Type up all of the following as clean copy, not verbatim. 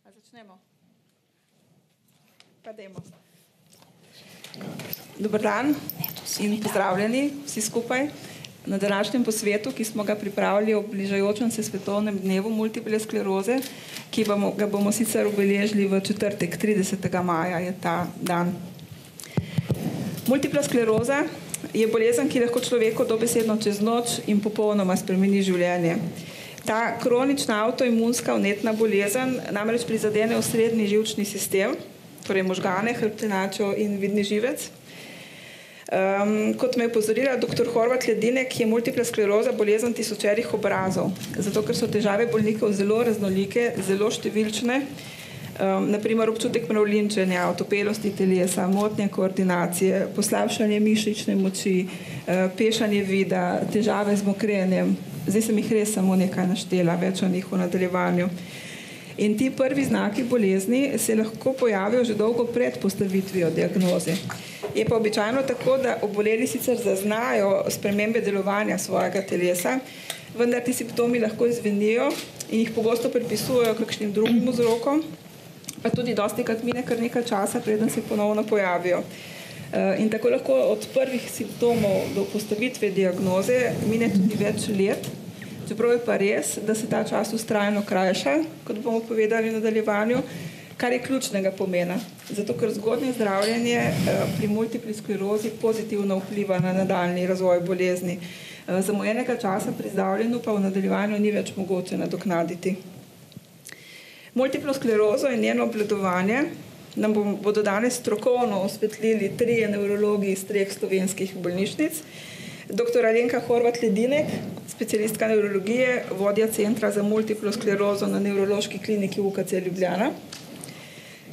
A začnemo. Pa dajmo. Dober dan in pozdravljeni vsi skupaj na današnjem posvetu, ki smo ga pripravili ob bližajočem se svetovnem dnevu multiple skleroze, ki ga bomo sicer obeležili v četrtek, 30. maja je ta dan. Multipla skleroza je bolezen, ki lahko človeku dobesedno čez noč in popolnoma spremeni življenje. Ta kronična avtoimunska vnetna bolezen namreč prizadene osrednji živčni sistem, torej možgane, hrbtenačo in vidni živec. Kot me je opozorila dr. Horvat Ledinek, je multipla skleroza bolezen tisočerih obrazov, zato ker so težave bolnikov zelo raznolike, zelo številčne, naprimer občutek mravljinčenja, otopelosti telesa, motnje koordinacije, poslabšanje mišične moči, pešanje vida, težave z mokrenjem. Zdaj sem jih res samo nekaj naštela, več o njih v nadaljevanju. In ti prvi znaki bolezni se lahko pojavijo že dolgo pred postavitvijo diagnoze. Je pa običajno tako, da oboleli sicer zaznajo spremembe delovanja svojega telesa, vendar ti simptomi lahko izzvenijo in jih pogosto pripisujejo kakšnim drugim vzrokom, pa tudi dostikrat mine kar nekaj časa, preden se ponovno pojavijo. In tako lahko od prvih simptomov do postavitve diagnoze mine tudi več let, čeprav je pa res, da se ta čas vztrajno krajša, kot bomo povedali v nadaljevanju, kar je ključnega pomena. Zato, ker zgodnje zdravljenje pri multipli sklerozi pozitivno vpliva na nadaljnji razvoj bolezni. Zamujenega časa pri zdravljenju pa v nadaljevanju ni več mogoče nadoknaditi. Multiplo sklerozo in njeno obvladovanje nam bodo danes strokovno osvetlili trije nevrologi iz 3 slovenskih bolnišnic. Dr. Alenka Horvat Ledinek, specialistka nevrologije, vodja Centra za multiplo sklerozo na Nevrološki kliniki UKC Ljubljana.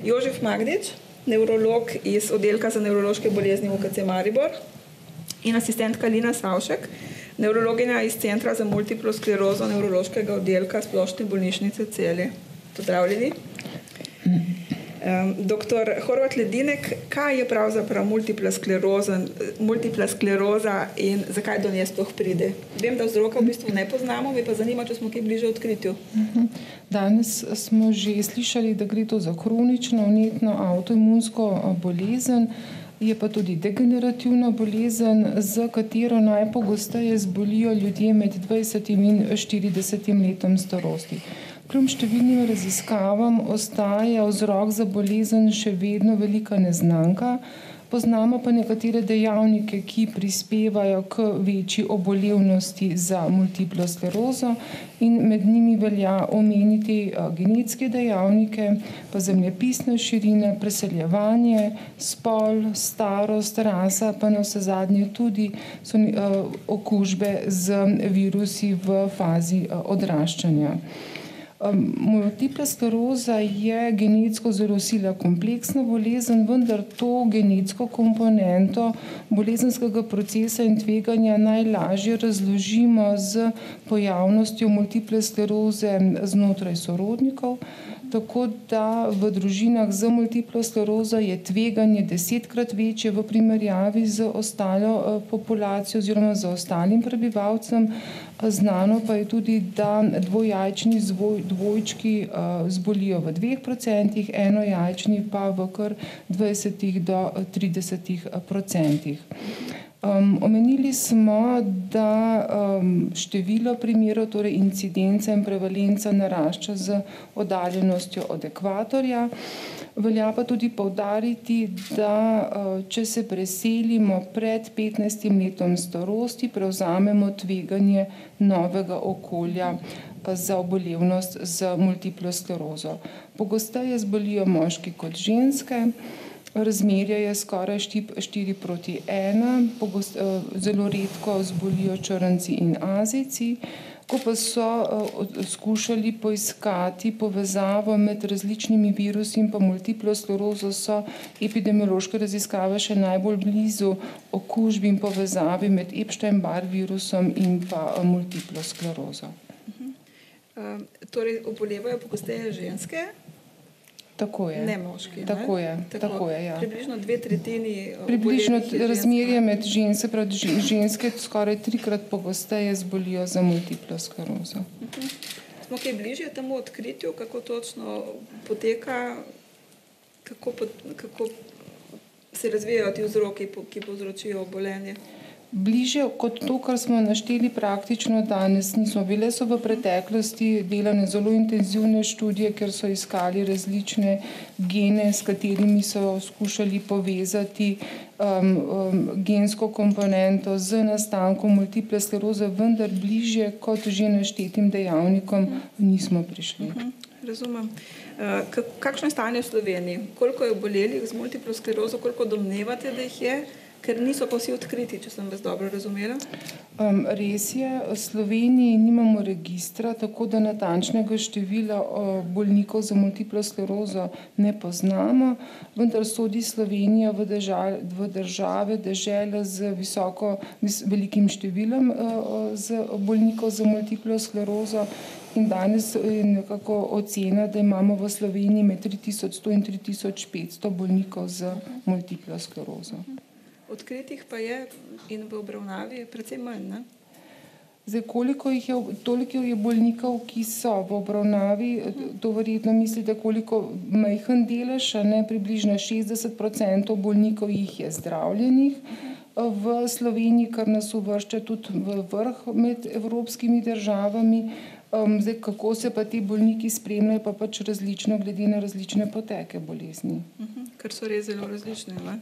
Jožef Magdič, nevrolog iz oddelka za nevrološke bolezni UKC Maribor. In asistentka Lina Savšek, nevrologinja iz Centra za multiplo sklerozo nevrološkega oddelka Splošne bolnišnice Celje. Pozdravljeni. Dr. Horvat Ledinek, kaj je pravzaprav multipla skleroza in zakaj do nje sploh pride? Vem, da vzroka v bistvu ne poznamo, me pa zanima, če smo kaj bliže odkritju. Danes smo že slišali, da gre to za kronično vnetno avtoimunsko bolezen, je pa tudi degenerativna bolezen, za katero najpogosteje zbolijo ljudje med 20 in 40 letom starosti. Kljub številnim raziskavam ostaja vzrok za bolezen še vedno velika neznanka, poznamo pa nekatere dejavnike, ki prispevajo k večji obolevnosti za multiplo sklerozo in med njimi velja omeniti genetske dejavnike, pa zemljepisne širine, preseljevanje, spol, starost, rasa, pa navsezadnje tudi okužbe z virusi v fazi odraščanja. Multipla skleroza je genetsko zelo sila kompleksna bolezen, vendar to genetsko komponento bolezenskega procesa in tveganja najlažje razložimo z pojavnostjo multiple skleroze znotraj sorodnikov, tako da v družinah z multiplo sklerozo je tveganje 10-krat večje v primerjavi z ostalo populacijo oziroma z ostalim prebivalcem. Znano pa je tudi, da dvojajčni dvojčki zbolijo v 2%, enojajčni pa v kar 20 do 30%. Omenili smo, da število primerov, torej incidenca in prevalenca narašča z oddaljenostjo od ekvatorja. Velja pa tudi poudariti, da če se preselimo pred 15 letom starosti, prevzamemo tveganje novega okolja za obolevnost z multiplo sklerozo. Pogosteje zbolijo moški kot ženske. Razmerje je skoraj 4:1, zelo redko zbolijo črnci in Azijci. Ko pa so skušali poiskati povezavo med različnimi virusi in pa multiplo sklerozo, so epidemiološke raziskave še najbolj blizu okužbi in povezavi med Epstein-Barr virusom in pa multiplo sklerozo. Torej, obolevajo pogosteje ženske? Tako je. Ne moški. Tako je, ja. Približno 2/3 Približno razmerje med ženske skoraj 3-krat pogosteje zbolijo za multiplo sklerozo. Smo kaj bližje temu odkritju, kako točno poteka, kako se razvijajo ti vzroki, ki povzročijo obolenje? Bližje kot to, kar smo našteli praktično danes nismo. Bile so v preteklosti delane zelo intenzivne študije, ker so iskali različne gene, s katerimi so skušali povezati gensko komponento z nastankom multiple skleroze, vendar bližje kot že naštetim dejavnikom nismo prišli. Razumem. Kakšno je stanje v Sloveniji? Koliko je obolelih z multiplo sklerozo, koliko domnevate, da jih je? Ker niso pa vsi odkriti, če sem vas dobro razumela. Res je, v Sloveniji nimamo registra, tako da natančnega števila bolnikov za multiplo sklerozo ne poznamo, vendar sodi Slovenija v države, dežele z velikim številom bolnikov za multiplo sklerozo. In danes je nekako ocena, da imamo v Sloveniji med 3100 in 3500 bolnikov z multiplo sklerozo. Odkritih pa je in v obravnavi precej manj, ne? Zdaj, toliko je bolnikov, ki so v obravnavi, to verjetno mislite, koliko majhen delež, ne, približno 60% bolnikov jih je zdravljenih v Sloveniji, kar nas uvršča tudi v vrh med evropskimi državami. Zdaj, kako se pa ti bolniki spremljajo, pa pač različno glede na različne poteke bolezni. Ker so res zelo različne, ne?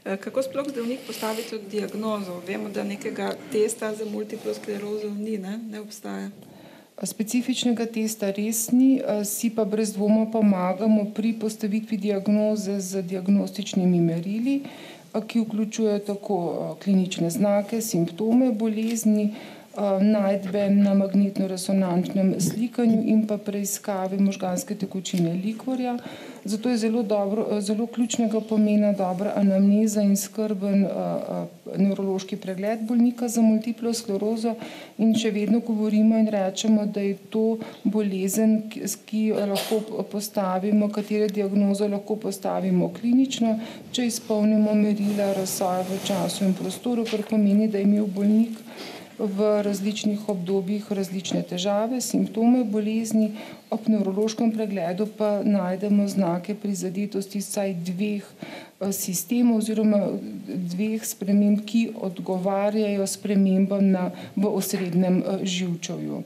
Kako sploh zdravnik postavi tudi diagnozo? Vemo, da nekega testa za multiplo sklerozo ni, ne obstaja. Specifičnega testa res ni, si pa brez dvoma pomagamo pri postavitvi diagnoze z diagnostičnimi merili, ki vključujejo tako klinične znake, simptome bolezni, najdbe na magnetno-resonančnem slikanju in pa preiskave možganske tekočine likvorja. Zato je zelo ključnega pomena dobra anamneza in skrben nevrološki pregled bolnika za multiplo sklerozo. In če vedno govorimo in rečemo, da je to bolezen, ki lahko postavimo, katere diagnozo lahko postavimo klinično, če izpolnimo merila razsoje v času in prostoru, kar pomeni, da je imel bolnik v različnih obdobjih različne težave, simptome bolezni, ob nevrološkem pregledu pa najdemo znake prizadetosti vsaj dveh sistemov oziroma dveh sprememb, ki odgovarjajo spremembam v osrednjem živčevju.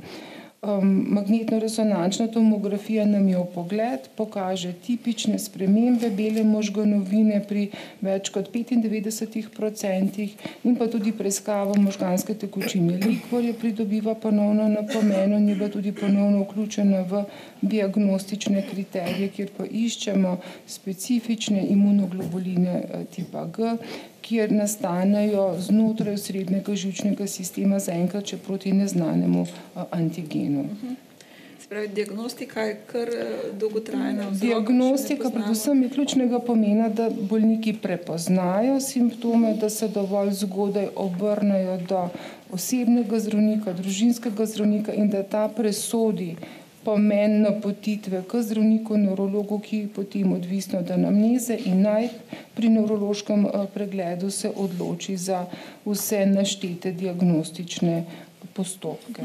Magnetno-resonančna tomografija nam je vpogled, pokaže tipične spremembe bele možganovine pri več kot 95% in pa tudi preiskava možganske tekočine likvorja pridobiva ponovno na pomenu in je bila tudi ponovno vključena v diagnostične kriterije, kjer pa iščemo specifične imunoglobuline tipa G, kjer nastanejo znotraj osrednjega živčnega sistema zaenkrat še proti neznanemu antigenu. Spravi, diagnostika je kar dolgotrajna. Diagnostika predvsem je ključnega pomena, da bolniki prepoznajo simptome, da se dovolj zgodaj obrnejo do osebnega zdravnika, družinskega zdravnika in da ta presodi pomen napotitve k zdravniku, nevrologu, ki potem odvisno od anamneze in pri nevrološkem pregledu se odloči za vse naštete diagnostične postopke.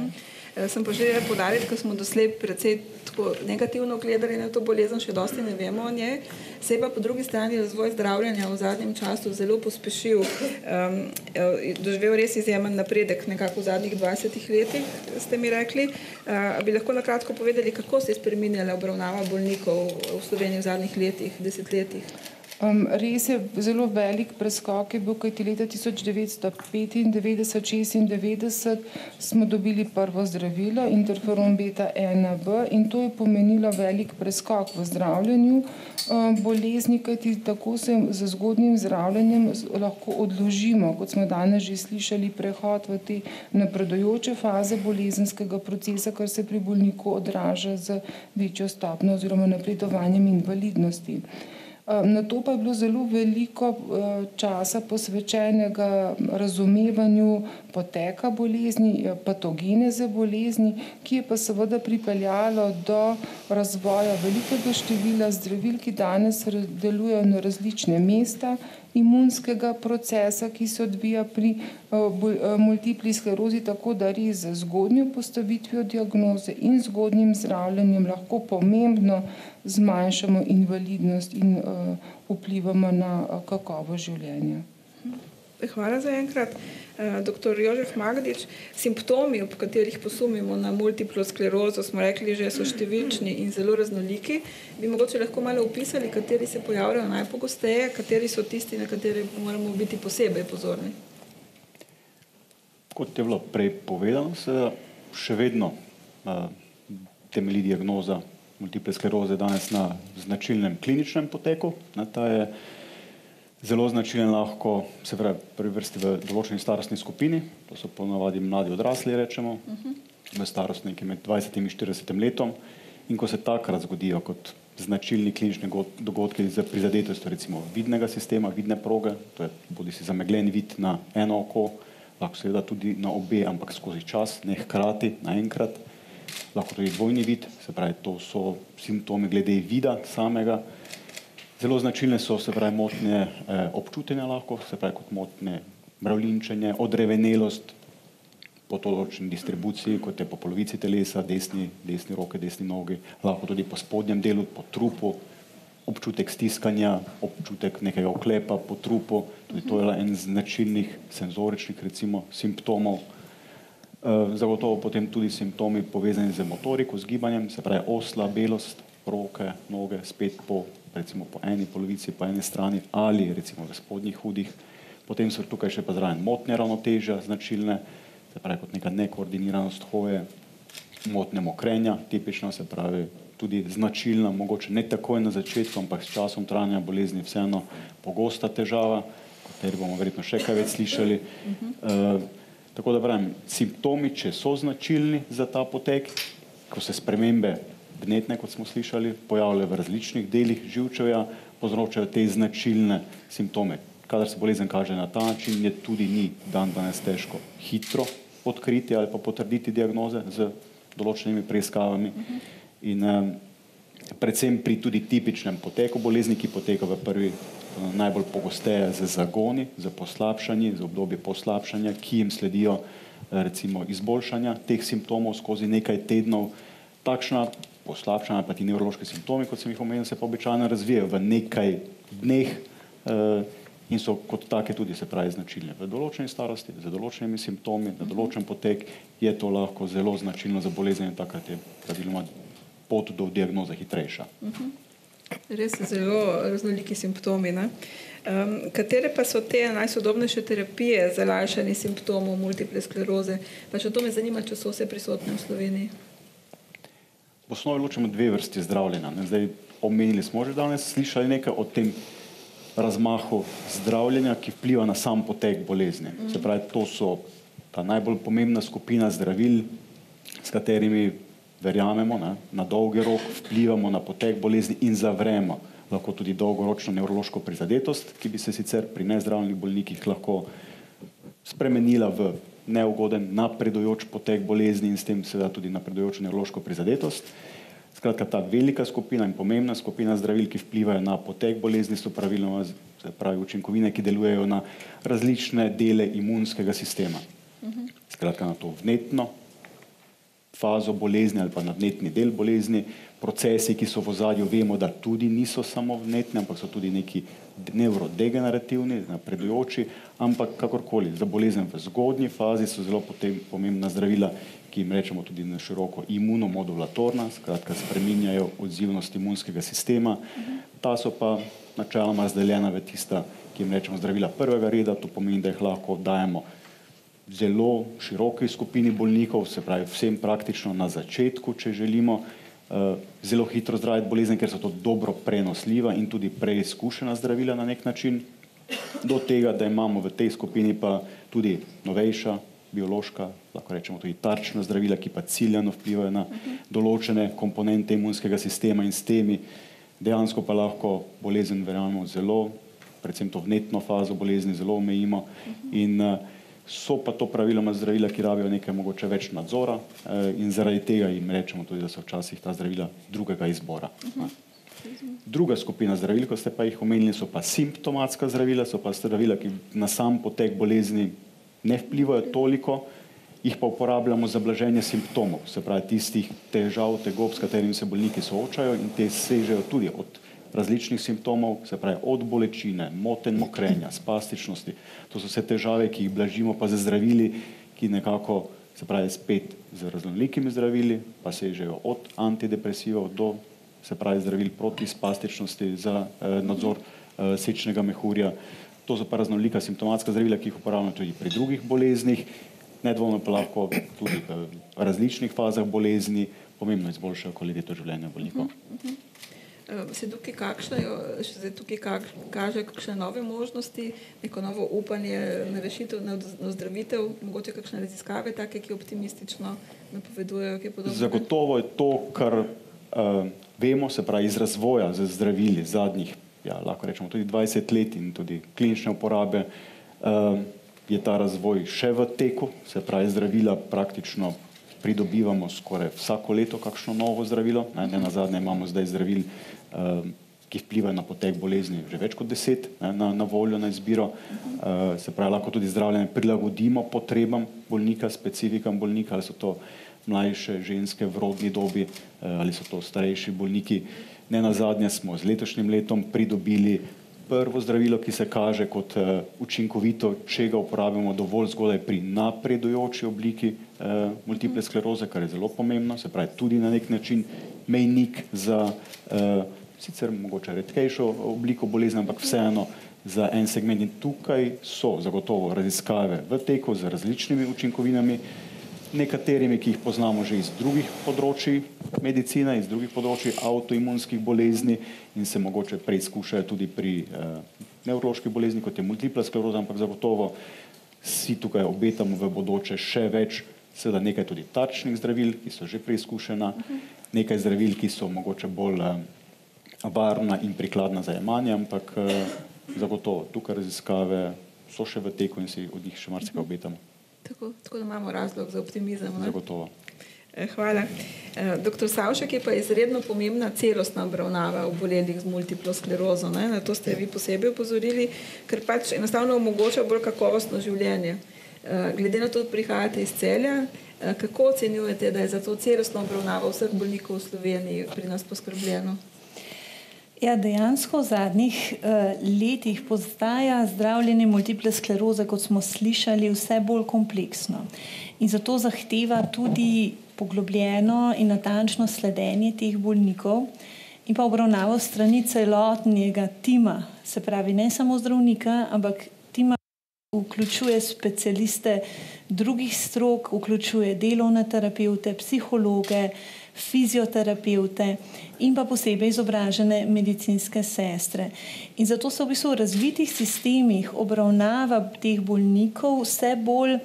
Sem pa želela poudariti, ko smo doslej precej tako negativno gledali na to bolezen, še dosti ne vemo o njej, se je pa po drugi strani razvoj zdravljenja v zadnjem času zelo pospešil, doživel res izjemen napredek nekako v zadnjih 20 letih, ste mi rekli. Bi lahko na kratko povedali, kako se je spreminjala obravnava bolnikov v Sloveniji v zadnjih letih, desetletjih? Res je, zelo velik preskok je bil, kajti leta 1995-96 smo dobili prvo zdravilo, interferon beta 1b, in to je pomenilo velik preskok v zdravljenju bolezni, kajti tako se z zgodnjim zdravljenjem lahko odložimo, kot smo danes že slišali, prehod v te napredujoče faze bolezenskega procesa, kar se pri bolniku odraža z večjo stopnjo oziroma napredovanjem invalidnosti. Na to pa je bilo zelo veliko časa posvečenega razumevanju poteka bolezni, patogeneze bolezni, ki je pa seveda pripeljalo do razvoja velikega števila zdravil, ki danes delujejo na različne mesta imunskega procesa, ki se odvija pri multipli sklerozi, tako da res z zgodnjo postavitvijo diagnoze in zgodnjim zdravljenjem lahko pomembno zmanjšamo invalidnost in vplivamo na kakovost življenja. Hvala za enkrat. Dr. Jožef Magdič, simptomi, ob katerih posumimo na multiplo sklerozo, smo rekli, že so številčni in zelo raznoliki. Bi mogoče lahko malo opisali, kateri se pojavljajo najpogosteje, kateri so tisti, na katere moramo biti posebej pozorni? Kot je bilo prej povedano, se še vedno temelji diagnoza multiple skleroze danes na značilnem kliničnem poteku. Ta je zelo značilen lahko, se pravi, prvi vrsti v določeni starostni skupini, to so ponavadi mladi odrasli, rečemo, v starosti nekje med 20 in 40 letom, in ko se takrat zgodijo kot značilni klinični dogodki z prizadetostjo recimo vidnega sistema, vidne proge, to je bodisi zamegljen vid na eno oko, lahko seveda tudi na obe, ampak skozi čas, ne hkrati, naenkrat, lahko tudi dvojni vid, se pravi, to so simptomi glede vida samega. Zelo značilne so, se pravi, motnje občutenja lahko, se pravi, kot motnje mravljinčenje, odrevenelost po določeni distribuciji, kot je po polovici telesa, desni roke, desni nogi, lahko tudi po spodnjem delu, po trupu, občutek stiskanja, občutek nekega oklepa po trupu, tudi to je en značilnih senzoričnih recimo simptomov. Zagotovo potem tudi simptomi povezani z motoriko, z gibanjem, se pravi osla, belost, roke, noge, spet recimo po eni polovici, po eni strani ali recimo v spodnjih hudih. Potem so tukaj še pa zraven motnje ravnotežja značilne, se pravi kot neka nekoordiniranost hoje, motnje mokrenja, tipično, se pravi tudi značilna, mogoče ne takoj na začetku, ampak s časom trajanja bolezni vseeno pogosta težava, o kateri bomo verjetno še kaj več slišali. Tako da pravim, simptomi, če so značilni za ta potek, ko se spremembe vnetne, kot smo slišali, pojavljajo v različnih delih živčevja, povzročajo te značilne simptome. Kadar se bolezen kaže na ta način, je tudi ni danes težko hitro odkriti ali pa potrditi diagnoze z določenimi preiskavami. In predvsem pri tudi tipičnem poteku bolezni, ki poteka v prvi najbolj pogosteje z zagoni, z poslabšanji, z obdobje poslabšanja, ki jim sledijo recimo izboljšanja teh simptomov skozi nekaj tednov. Takšna poslabšanja pa ti nevrološki simptomi, kot sem jih omenil, se pa običajno razvijajo v nekaj dneh in so kot take tudi, se pravi, značilne. V določeni starosti, z določenimi simptomi, na določen potek je to lahko zelo značilno za bolezen in takrat je praviloma pot do diagnoze hitrejša. Res zelo raznoliki simptomi, ne? Katere pa so te najsodobnejše terapije za lajšanje simptomov multiple skleroze? Pa še to me zanima, če so vse prisotne v Sloveniji. V osnovi ločimo dve vrsti zdravljenja. Zdaj, omenili smo že danes, slišali nekaj o tem razmahu zdravljenja, ki vpliva na sam potek bolezni. Se pravi, to so ta najbolj pomembna skupina zdravil, s katerimi verjamemo, na dolgi rok vplivamo na potek bolezni in zavremo lahko tudi dolgoročno nevrološko prizadetost, ki bi se sicer pri nezdravljenih bolnikih lahko spremenila v neugoden napredujoč potek bolezni in s tem seveda tudi napredujočo nevrološko prizadetost. Skratka, ta velika skupina in pomembna skupina zdravil, ki vplivajo na potek bolezni, so praviloma, se pravi, učinkovine, ki delujejo na različne dele imunskega sistema. Skratka, na to vnetno fazo bolezni ali pa na vnetni del bolezni, procesi, ki so v ozadju, vemo, da tudi niso samo vnetni, ampak so tudi neki nevrodegenerativni, napredujoči, ampak kakorkoli, za bolezen v zgodnji fazi so zelo potem pomembna zdravila, ki jim rečemo tudi na široko imunomodulatorna, skratka spreminjajo odzivnost imunskega sistema. Ta so pa načeloma razdeljena v tista, ki jim rečemo zdravila prvega reda, to pomeni, da jih lahko dajemo zelo široki skupini bolnikov, se pravi vsem praktično na začetku, če želimo zelo hitro zdraviti bolezen, ker so to dobro prenosljiva in tudi preizkušena zdravila na nek način, do tega, da imamo v tej skupini pa tudi novejša, biološka, lahko rečemo tudi tarčna zdravila, ki pa ciljano vplivajo na določene komponente imunskega sistema in s temi dejansko pa lahko bolezen verjamemo zelo, predvsem to vnetno fazo bolezni zelo omejimo in so pa to praviloma zdravila, ki rabijo nekaj mogoče več nadzora in zaradi tega jim rečemo tudi, da so včasih ta zdravila drugega izbora. Druga skupina zdravil, ko ste pa jih omenili, so pa simptomatska zdravila, so pa zdravila, ki na sam potek bolezni ne vplivajo toliko, jih pa uporabljamo za blaženje simptomov, se pravi tistih težav, tegob, s katerimi se bolniki soočajo in te sežejo tudi od različnih simptomov, se pravi od bolečine, motenj mokrenja, spastičnosti. To so vse težave, ki jih blažimo pa z zdravili, ki nekako, se pravi spet z raznolikimi zdravili, pa sežejo od antidepresivov do, se pravi zdravil proti spastičnosti za nadzor sečnega mehurja. To so pa raznolika simptomatska zdravila, ki jih uporabljamo tudi pri drugih boleznih, nedvomno pa lahko tudi v različnih fazah bolezni pomembno izboljšajo kvaliteto življenja bolnikov. Se tukaj kaže kakšne nove možnosti, neko novo upanje na rešitev, na ozdravitev, mogoče kakšne raziskave, take, ki optimistično napovedujejo, ki je podobno? Zagotovo je to, kar vemo, se pravi iz razvoja z zdravili zadnjih, lahko rečemo tudi 20 let in tudi klinične uporabe, je ta razvoj še v teku, se pravi zdravila praktično pridobivamo skoraj vsako leto kakšno novo zdravilo. Ne nazadnje imamo zdaj zdravil, ki vplivajo na potek bolezni že več kot 10 na voljo, na izbiro. Se pravi, lahko tudi zdravljenje prilagodimo potrebam bolnika, specifikam bolnika, ali so to mlajše ženske v rodni dobi, ali so to starejši bolniki. Ne nazadnje smo z letošnjim letom pridobili prvo zdravilo, ki se kaže kot učinkovito, če ga uporabimo dovolj zgodaj pri napredujoči obliki multiple skleroze, kar je zelo pomembno, se pravi tudi na nek način mejnik za sicer mogoče redkejšo obliko bolezni, ampak vseeno za en segment. In tukaj so zagotovo raziskave v teku z različnimi učinkovinami, nekaterimi, ki jih poznamo že iz drugih področij medicine, iz drugih področij avtoimunskih bolezni in se mogoče preizkušajo tudi pri nevroloških bolezni, kot je multipla skleroza, ampak zagotovo si tukaj obetamo v bodoče še več, seveda nekaj tudi tarčnih zdravil, ki so že preizkušena, nekaj zdravil, ki so mogoče bolj varna in prikladna za jemanje, ampak zagotovo tukaj raziskave so še v teku in si od njih še marsikaj obetamo. Tako da imamo razlog za optimizem. Zagotovo. Hvala. Dr. Savšek, je pa izredno pomembna celostna obravnava obolelih z multiplo sklerozo. Na to ste vi posebej opozorili, ker pač enostavno omogoča bolj kakovostno življenje. Glede na to, da prihajate iz Celja, kako ocenjujete, da je za to celostno obravnavo vseh bolnikov v Sloveniji pri nas poskrbljeno? Ja, dejansko v zadnjih letih postaja zdravljenje multiple skleroze, kot smo slišali, vse bolj kompleksno. In zato zahteva tudi poglobljeno in natančno sledenje teh bolnikov in pa obravnavo strani celotnega tima, se pravi ne samo zdravnika, ampak tima vključuje specialiste drugih strok, vključuje delovne terapevte, psihologe, fizioterapevte in pa posebej izobražene medicinske sestre. In zato se v bistvu v razvitih sistemih obravnava teh bolnikov vse bolj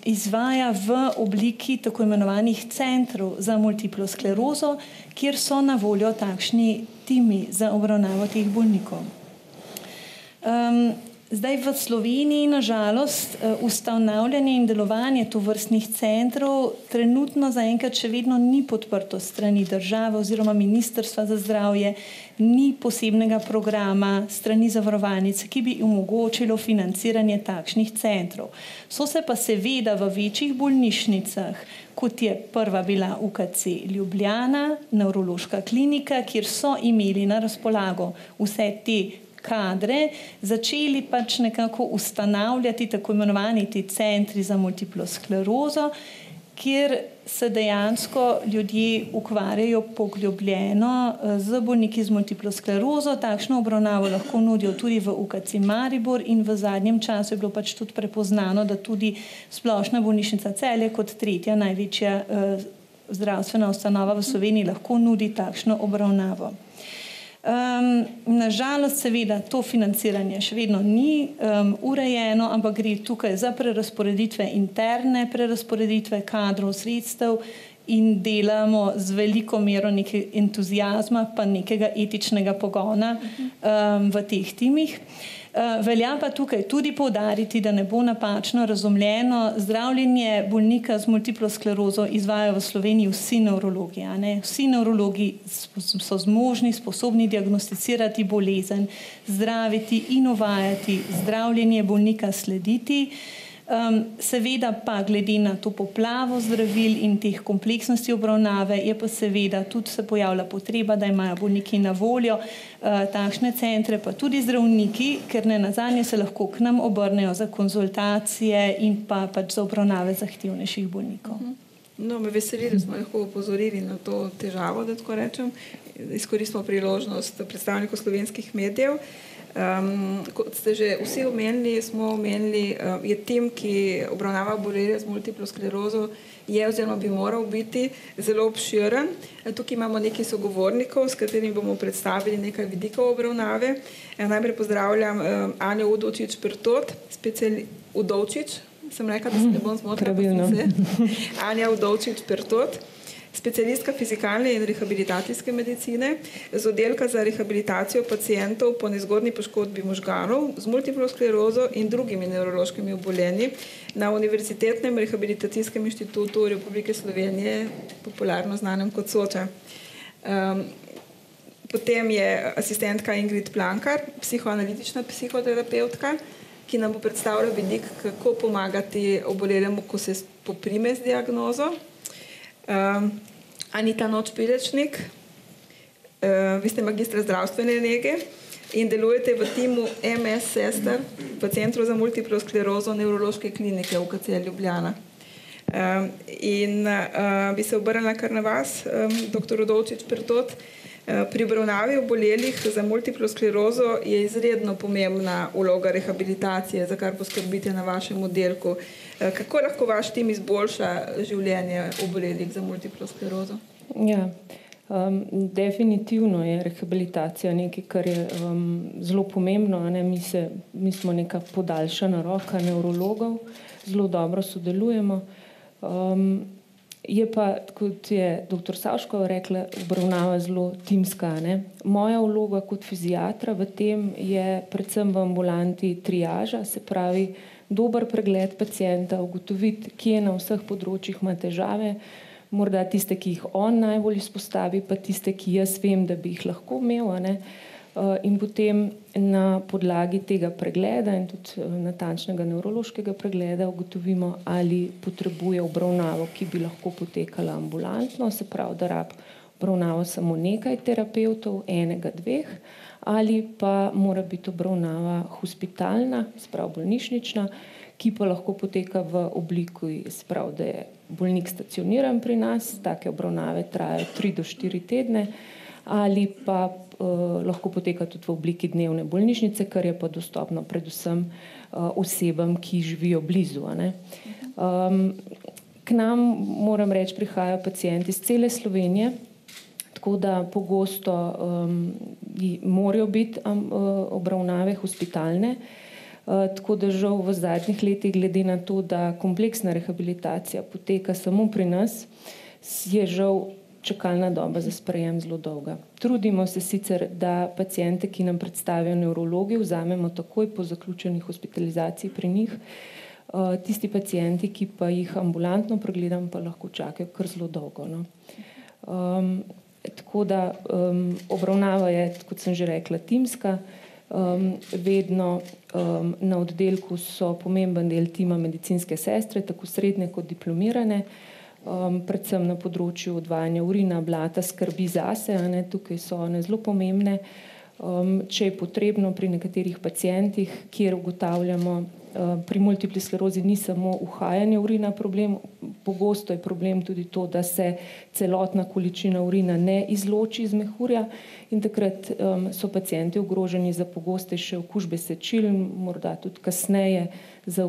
izvaja v obliki tako imenovanih centrov za multiplo sklerozo, kjer so na voljo takšni timi za obravnavo teh bolnikov. Zdaj v Sloveniji, na žalost, ustanavljanje in delovanje tovrstnih centrov trenutno zaenkrat še vedno ni podprto strani države oziroma Ministrstva za zdravje, ni posebnega programa strani zavarovalnice, ki bi omogočilo financiranje takšnih centrov. So se pa seveda v večjih bolnišnicah, kot je prva bila UKC Ljubljana, nevrološka klinika, kjer so imeli na razpolago vse te kadre, začeli pač nekako ustanavljati tako imenovani ti centri za multiplo sklerozo, kjer se dejansko ljudje ukvarjajo poglobljeno z bolniki z multiplo sklerozo. Takšno obravnavo lahko nudijo tudi v UKC Maribor in v zadnjem času je bilo pač tudi prepoznano, da tudi Splošna bolnišnica Celje kot tretja največja zdravstvena ustanova v Sloveniji lahko nudi takšno obravnavo. Nažalost, seveda, to financiranje še vedno ni urejeno, ampak gre tukaj za prerazporeditve, interne prerazporeditve kadrov, sredstev in delamo z veliko mero nekaj entuzijazma pa nekega etičnega pogona v teh timih. Velja pa tukaj tudi poudariti, da ne bo napačno razumljeno, zdravljenje bolnika z multiplo sklerozo izvajajo v Sloveniji vsi nevrologi. Vsi nevrologi so zmožni, sposobni diagnosticirati bolezen, zdraviti in uvajati, zdravljenje bolnika slediti. Seveda pa glede na to poplavo zdravil in teh kompleksnosti obravnave je pa seveda tudi se pojavlja potreba, da imajo bolniki na voljo takšne centre, pa tudi zdravniki, ker ne nazadnje se lahko k nam obrnejo za konzultacije in pa pač za obravnave zahtevnejših bolnikov. No, me veseli, da smo lahko opozorili na to težavo, da tako rečem. Izkoristimo priložnost predstavnikov slovenskih medijev. Kot ste že vsi omenili, je tim, ki obravnava obolele z multiplo sklerozo, oziroma bi moral biti zelo obširen. Tukaj imamo nekaj sogovornikov, s katerimi bomo predstavili nekaj vidikov obravnave. Najprej pozdravljam Anjo Udovčič-Pertot, Udovčič, sem rekla, da se ne bom zmotila. Anja Udovčič-Pertot, specialistka fizikalne in rehabilitacijske medicine z oddelka za rehabilitacijo pacientov po nezgodni poškodbi možganov z multiplo sklerozo in drugimi nevrološkimi obolenji na Univerzitetnem rehabilitacijskem inštitutu Republike Slovenije, popularno znanem kot Soča. Potem je asistentka Ingrid Plankar, psihoanalitična psihoterapeutka, ki nam bo predstavila vidik, kako pomagati obolelemu, ko se poprime z diagnozo. Anita Noč-Pilečnik, vi ste magistra zdravstvene nege in delujete v timu MS sester v Centru za multiplo sklerozo nevrološke klinike UKC Ljubljana. In bi se obrnila kar na vas, dr. Udovčič-Pertot. Pri obravnavi obolelih za multiplo sklerozo je izredno pomembna vloga rehabilitacije, za kar poskrbite na vašem oddelku. Kako lahko vaš tim izboljša življenje obolelih za multiplo sklerozo? Ja, definitivno je rehabilitacija nekaj, kar je zelo pomembno. Mi smo neka podaljšana roka nevrologov, zelo dobro sodelujemo. Je pa, kot je dr. Savškova rekla, obravnava zelo timska. Moja vloga kot fiziatra v tem je predvsem v ambulanti triaža, se pravi dober pregled pacienta, ugotoviti, kje na vseh področjih ima težave, morda tiste, ki jih on najbolj izpostavi, pa tiste, ki jaz vem, da bi jih lahko imel. In potem na podlagi tega pregleda in tudi natančnega nevrološkega pregleda ugotovimo, ali potrebuje obravnavo, ki bi lahko potekala ambulantno, se pravi, da rab obravnavo samo nekaj terapevtov, enega, dveh, ali pa mora biti obravnava hospitalna, se pravi bolnišnična, ki pa lahko poteka v obliki, se pravi, da je bolnik stacioniran pri nas, take obravnave trajajo 3 do 4 tedne, ali pa lahko poteka tudi v obliki dnevne bolnišnice, kar je pa dostopno predvsem osebam, ki živijo blizu. K nam, moram reči, prihajajo pacienti iz cele Slovenije, tako da pogosto morajo biti obravnave hospitalne, tako da žal v zadnjih letih, glede na to, da kompleksna rehabilitacija poteka samo pri nas, je žal čakalna doba za sprejem zelo dolga. Trudimo se sicer, da paciente, ki nam predstavijo nevrologi, vzamemo takoj po zaključeni hospitalizaciji pri njih. Tisti pacienti, ki pa jih ambulantno pregledam, pa lahko čakajo kar zelo dolgo. Tako da obravnava je, kot sem že rekla, timska. Vedno na oddelku so pomemben del tima medicinske sestre, tako srednje kot diplomirane, predvsem na področju odvajanja urina, blata, skrbi zase, tukaj so one zelo pomembne. Če je potrebno pri nekaterih pacientih, kjer ugotavljamo, pri multipli sklerozi ni samo uhajanje urina problem, pogosto je problem tudi to, da se celotna količina urina ne izloči iz mehurja in takrat so pacienti ogroženi za pogostejše okužbe sečil, morda tudi kasneje za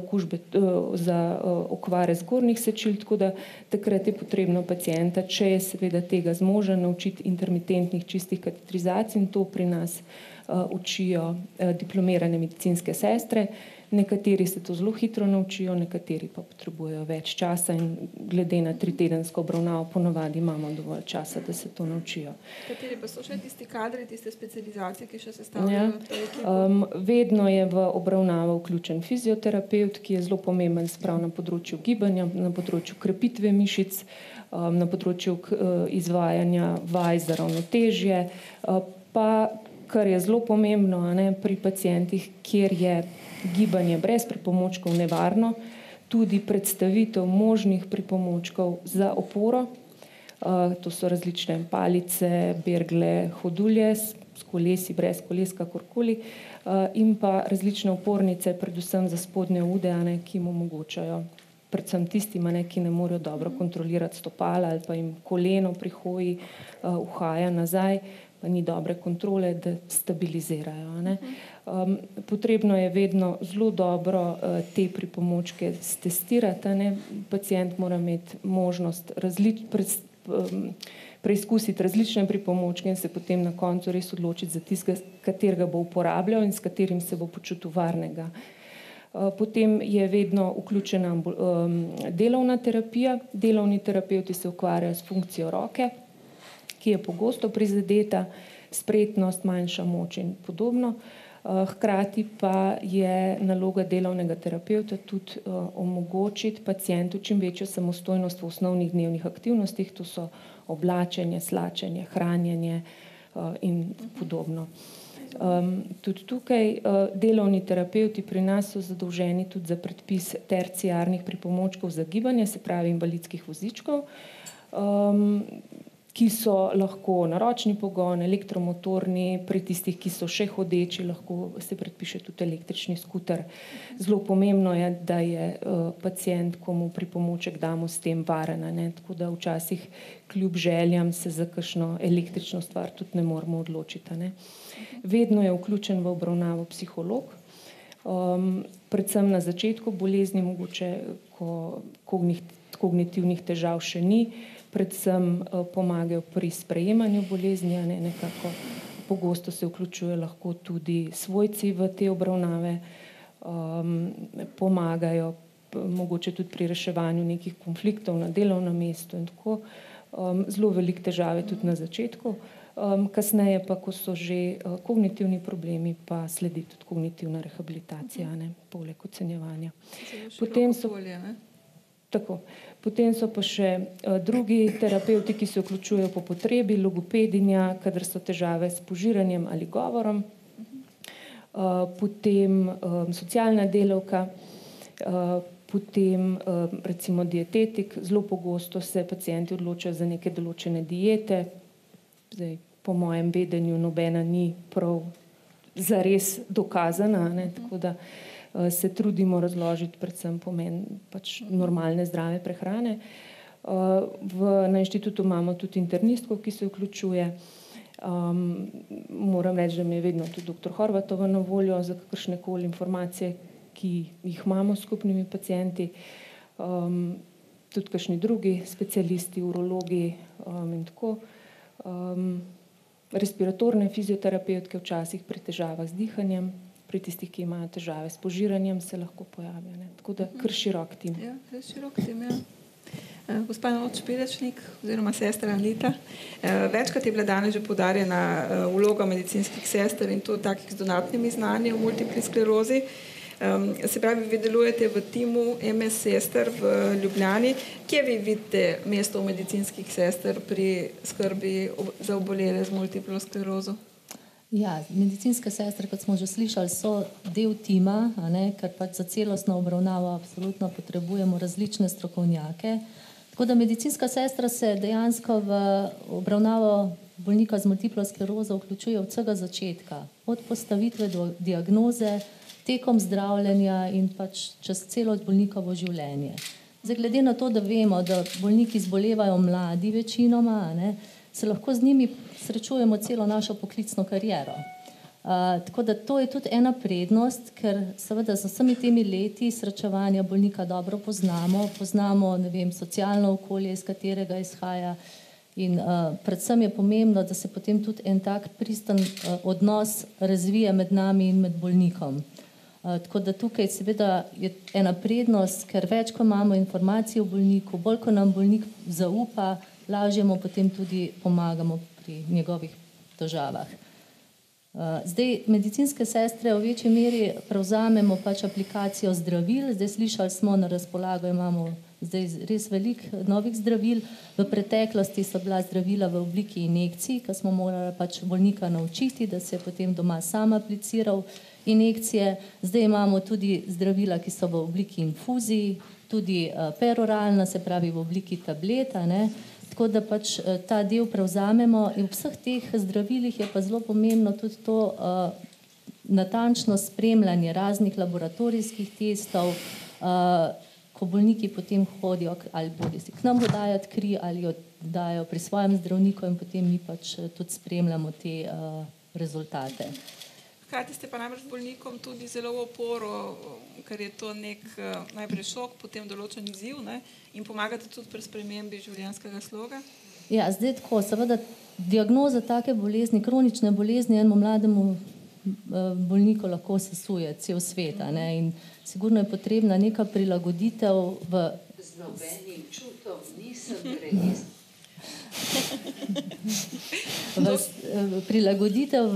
okvare zgornjih sečil, tako da takrat je potrebno pacienta, če je seveda tega zmožen, naučiti intermitentnih čistih katetrizacij in to pri nas učijo diplomirane medicinske sestre. Nekateri se to zelo hitro naučijo, nekateri pa potrebujejo več časa in glede na 3-tedensko obravnavo ponavadi imamo dovolj časa, da se to naučijo. Kateri pa so še tisti kadri, tiste specializacije, ki še sestavljajo to ekipo? Vedno je v obravnavo vključen fizioterapevt, ki je zelo pomemben sprav na področju gibanja, na področju krepitve mišic, na področju izvajanja vaj za ravnotežje, pa kar je zelo pomembno, pri pacientih, kjer je gibanje brez pripomočkov nevarno, tudi predstavitev možnih pripomočkov za oporo. To so različne palice, bergle, hodulje s kolesi, brez koles, kakorkoli, in pa različne opornice, predvsem za spodnje ude, ki jim omogočajo, predvsem tistim, ki ne morejo dobro kontrolirati stopala ali pa jim koleno pri hoji uhaja nazaj, pa ni dobre kontrole, da stabilizirajo. Potrebno je vedno zelo dobro te pripomočke stestirati. Pacient mora imeti možnost preizkusiti različne pripomočke in se potem na koncu res odločiti za tistega, katerega bo uporabljal in s katerim se bo počutil varnega. Potem je vedno vključena delovna terapija. Delovni terapevti se ukvarjajo s funkcijo roke, ki je pogosto prizadeta, spretnost, manjša moč in podobno. Hkrati pa je naloga delovnega terapevta tudi omogočiti pacientu čim večjo samostojnost v osnovnih dnevnih aktivnostih, to so oblačenje, slačenje, hranjenje in podobno. Tudi tukaj delovni terapevti pri nas so zadolženi tudi za predpis terciarnih pripomočkov za gibanje, se pravi invalidskih vozičkov, ki so lahko na ročni pogon, elektromotorni, pri tistih, ki so še hodeči, lahko se predpiše tudi električni skuter. Zelo pomembno je, da je pacient, komu pripomoček damo, s tem varen, tako da včasih kljub željam se za kakšno električno stvar tudi ne moramo odločiti. Vedno je vključen v obravnavo psiholog, predvsem na začetku bolezni, mogoče ko kognitivnih težav še ni, predvsem pomagajo pri sprejemanju bolezni, nekako pogosto se vključuje lahko tudi svojci v te obravnave, pomagajo mogoče tudi pri reševanju nekih konfliktov na delovnem mestu in tako. Zelo veliko težave tudi na začetku, kasneje pa, ko so že kognitivni problemi, pa sledi tudi kognitivna rehabilitacija, poleg ocenjevanja. Potem so pa še drugi terapevti, ki se vključujejo po potrebi, logopedinja, kadar so težave s požiranjem ali govorom, potem socialna delavka, potem recimo dietetik. Zelo pogosto se pacienti odločajo za neke določene diete. Zdaj, po mojem vedenju nobena ni prav zares dokazana, tako da se trudimo razložiti predvsem pomen normalne zdrave prehrane. Na inštitutu imamo tudi internistko, ki se vključuje. Moram reči, da mi je vedno tudi dr. Horvatova na voljo za kakršnekoli informacije, ki jih imamo s skupnimi pacienti. Tudi kakšni drugi specialisti, urologi in tako. Respiratorne fizioterapevtke včasih pri težavah z dihanjem, pri tistih, ki imajo težave s požiranjem, se lahko pojavijo. Tako da kar širok tim. Ja, kar širok tim, ja. Gospa Noč Pilečnik oziroma sestra Anita, večkrat je bila danes že poudarjena vloga medicinskih sester in to takih z dodatnimi znanji v multipli sklerozi. Se pravi, vi delujete v timu MS sester v Ljubljani. Kje vi vidite mesto medicinskih sester pri skrbi za obolele z multiplo sklerozo? Ja, medicinske sestre, kot smo že slišali, so del tima, ker za celostno obravnavo absolutno potrebujemo različne strokovnjake. Tako da medicinska sestra se dejansko v obravnavo bolnika z multiplo sklerozo vključuje od vsega začetka, od postavitve do diagnoze, tekom zdravljenja in čez celo bolnikovo življenje. Zdaj, glede na to, da vemo, da bolniki zbolevajo mladi večinoma, se lahko z njimi srečujemo celo našo poklicno kariero. Tako da to je tudi ena prednost, ker seveda z vsemi temi leti srečevanja bolnika dobro poznamo, socialno okolje, iz katerega izhaja in predvsem je pomembno, da se potem tudi en tak pristen odnos razvije med nami in med bolnikom. Tako da tukaj seveda je ena prednost, ker več, ko imamo informacij o bolniku, bolj, ko nam bolnik zaupa, lažje mu potem tudi pomagamo pri njegovih težavah. Zdaj, medicinske sestre v večji meri prevzamemo pač aplikacijo zdravil. Zdaj slišali smo, na razpolago imamo zdaj res veliko novih zdravil. V preteklosti so bila zdravila v obliki injekcij, ko smo morali pač bolnika naučiti, da se je potem doma sam apliciral injekcije. Zdaj imamo tudi zdravila, ki so v obliki infuzij, tudi peroralna, se pravi v obliki tableta, ne. Tako da pač ta del prevzamemo in v vseh teh zdravilih je pa zelo pomembno tudi to natančno spremljanje raznih laboratorijskih testov, ko bolniki potem hodijo ali bodi si k nam dodajati kri ali jo dajo pri svojem zdravniku in potem mi pač tudi spremljamo te rezultate. Hkrati ste pa namreč bolnikom tudi zelo v oporo, ker je to nek najprej šok, potem določen izziv, ne? In pomagate tudi pri spremembi življenjskega sloga? Ja, zdaj tako, seveda diagnoza take bolezni, kronične bolezni enemu mlademu bolniku lahko sesuje cel svet, ne? In sigurno je potrebna neka prilagoditev v... Z nobenim čutom nisem prenesla. Prilagoditev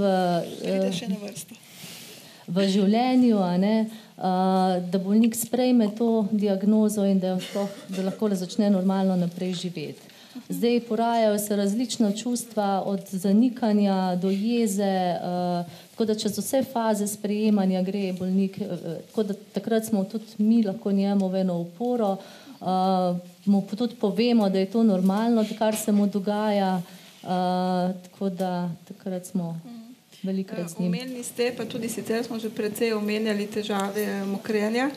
v življenju, ne, da bolnik sprejme to diagnozo in da lahko začne normalno naprej živeti. Zdaj porajajo se različna čustva od zanikanja do jeze, tako da čez vse faze sprejemanja gre bolnik, tako da takrat smo tudi mi lahko njemu v eno oporo, mu tudi povemo, da je to normalno, kar se mu dogaja, tako da takrat smo velikrat z njim. Omenili ste, pa tudi sicer smo že precej omenjali težave mokrenja.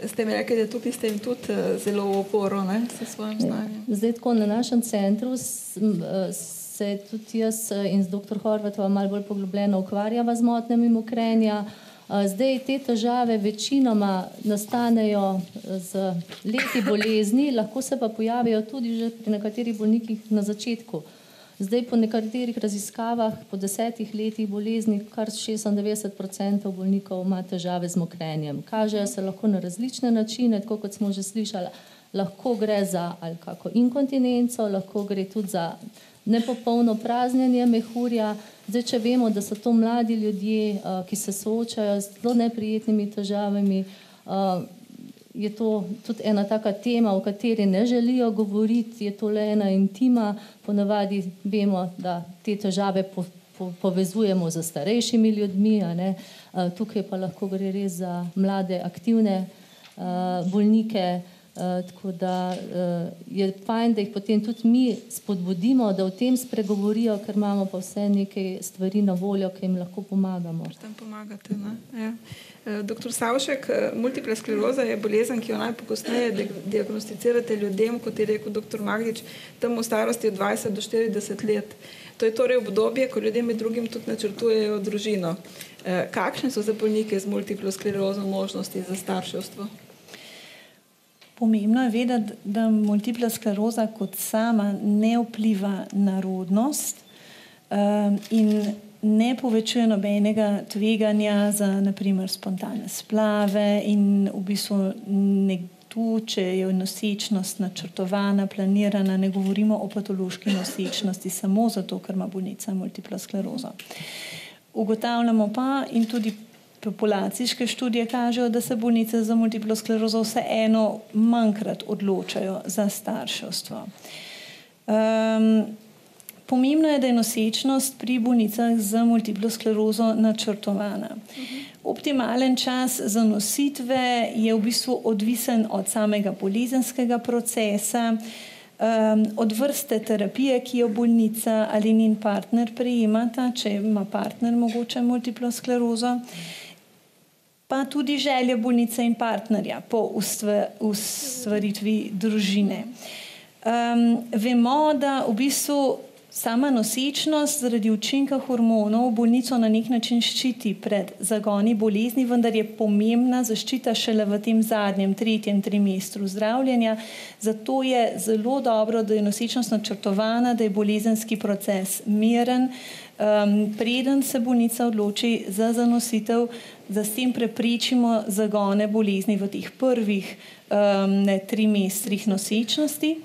Ste mi rekli, da tukaj ste jim tudi zelo v oporo, ne, s svojim znanjem. Zdaj tako na našem centru se tudi jaz in z dr. Horvatova malo bolj poglobljeno ukvarjava z motnjami mokrenja. Zdaj te težave večinoma nastanejo z leti bolezni, lahko se pa pojavijo tudi že pri nekaterih bolnikih na začetku. Zdaj po nekaterih raziskavah po 10 letih bolezni kar 96% bolnikov ima težave z mokrenjem. Kažejo se lahko na različne načine, tako kot smo že slišali, lahko gre za ali kako inkontinenco, lahko gre tudi za nepopolno praznjenje mehurja. Zdaj, če vemo, da so to mladi ljudje, ki se soočajo z zelo neprijetnimi težavami, je to tudi ena taka tema, o kateri ne želijo govoriti, je to le ena intima. Ponavadi vemo, da te težave povezujemo z starejšimi ljudmi, a ne. Tukaj pa lahko gre res za mlade, aktivne bolnike, tako da je fajn, da jih potem tudi mi spodbudimo, da o tem spregovorijo, ker imamo pa vse nekaj stvari na voljo, ki jim lahko pomagamo. Tam pomagate, ne? Ja. Doktor Savšek, multipla skleroza je bolezen, ki jo najpogosteje diagnosticirate ljudem, kot je rekel doktor Magdič, tam v starosti od 20 do 40 let. To je torej obdobje, ko ljudje med drugim tudi načrtujejo družino. Kakšne so za bolnike z multiplo sklerozo možnosti za starševstvo? Pomembno je vedeti, da multipla skleroza kot sama ne vpliva na rodnost in ne povečuje nobenega tveganja za naprimer spontane splave in v bistvu tu, če je nosečnost načrtovana, planirana, ne govorimo o patološki nosečnosti samo zato, ker ima bolnica multipla sklerozo. Ugotavljamo pa in tudi populacijske študije kažejo, da se bolnice za multiplo sklerozo vseeno manjkrat odločajo za starševstvo. Pomembno je, da je nosečnost pri bolnicah z multiplo sklerozo načrtovana. Optimalen čas za nositve je v bistvu odvisen od samega bolezenskega procesa, od vrste terapije, ki jo bolnica ali njen partner prejemata, če ima partner mogoče multiplo sklerozo, pa tudi želje bolnice in partnerja po ustvaritvi družine. Vemo, da v bistvu Sama nosečnost zaradi učinka hormonov bolnico na nek način ščiti pred zagoni bolezni, vendar je pomembna zaščita šele v tem zadnjem, 3. trimestru zdravljenja. Zato je zelo dobro, da je nosečnost načrtovana, da je bolezenski proces miren, preden se bolnica odloči za zanositev, da s tem preprečimo zagone bolezni v teh prvih trimestrih nosečnosti.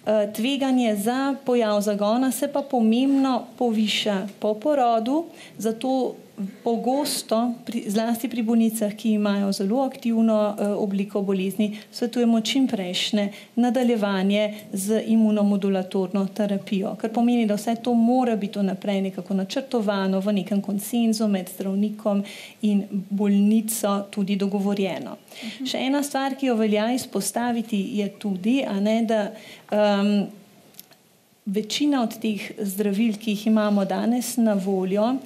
Tveganje za pojav zagona se pa pomembno poviša po porodu, zato pogosto, zlasti pri bolnicah, ki imajo zelo aktivno obliko bolezni, svetujemo čimprejšnje nadaljevanje z imunomodulatorno terapijo, kar pomeni, da vse to mora biti vnaprej nekako načrtovano v nekem konsenzu med zdravnikom in bolnico tudi dogovorjeno. Še ena stvar, ki jo velja izpostaviti, je tudi, da večina od teh zdravil, ki jih imamo danes na voljo,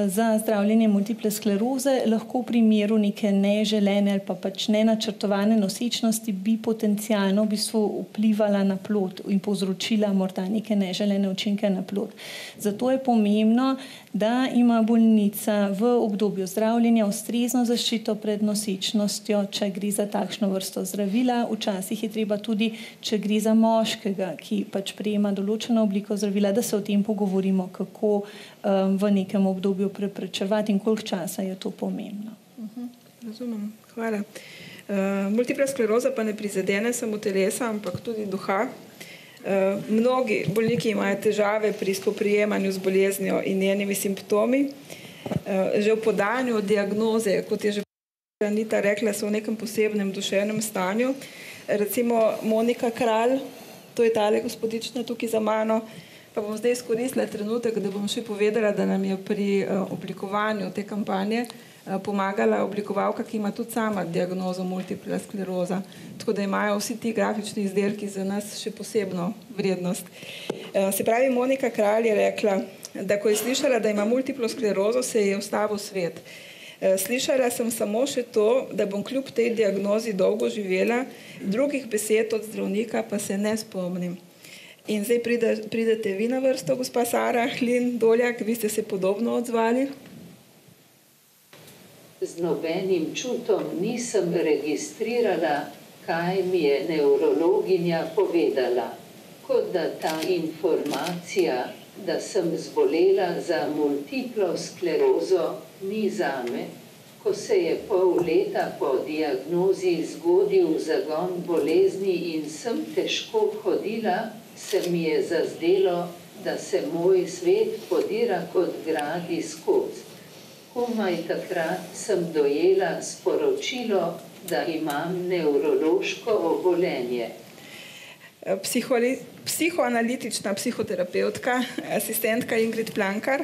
za zdravljenje multiple skleroze lahko v primeru neke neželene ali pa pač nenačrtovane nosečnosti bi potencialno v bistvu vplivala na plod in povzročila morda neke neželene učinke na plod. Zato je pomembno, da ima bolnica v obdobju zdravljenja ustrezno zaščito pred nosečnostjo, če gre za takšno vrsto zdravila. Včasih je treba tudi, če gre za moškega, ki pač prejema določeno obliko zdravila, da se o tem pogovorimo, kako v nekem obdobju preprečevati in koliko časa je to pomembno. Razumem, hvala. Multipla skleroza pa ne prizadene samo telesa, ampak tudi duha. Mnogi bolniki imajo težave pri spoprijemanju z boleznijo in njenimi simptomi. Že v podanju diagnoze, kot je že Anita rekla, so v nekem posebnem duševnem stanju. Recimo Monika Kralj, to je tale gospodična tukaj za mano, pa bom zdaj izkoristila trenutek, da bom še povedala, da nam je pri oblikovanju te kampanje pomagala oblikovalka, ki ima tudi sama diagnozo multipla skleroza. Tako da imajo vsi ti grafični izdelki za nas še posebno vrednost. Se pravi, Monika Kralj je rekla, da ko je slišala, da ima multiplo sklerozo, se je ustavil svet. Slišala sem samo še to, da bom kljub tej diagnozi dolgo živela, drugih besed od zdravnika pa se ne spomnim. In zdaj pridete vi na vrsto, gospa Sara Hlin Doljak, vi ste se podobno odzvali. Z nobenim čutom nisem registrirala, kaj mi je nevrologinja povedala. Kot da ta informacija, da sem zbolela za multiplo sklerozo, ni zame. Ko se je pol leta po diagnozi zgodil zagon bolezni in sem težko hodila, se mi je zazdelo, da se moj svet podira kot grad iz kock. Komaj takrat sem dojela sporočilo, da imam nevrološko obolenje. Psihoanalitična psihoterapeutka, asistentka Ingrid Plankar,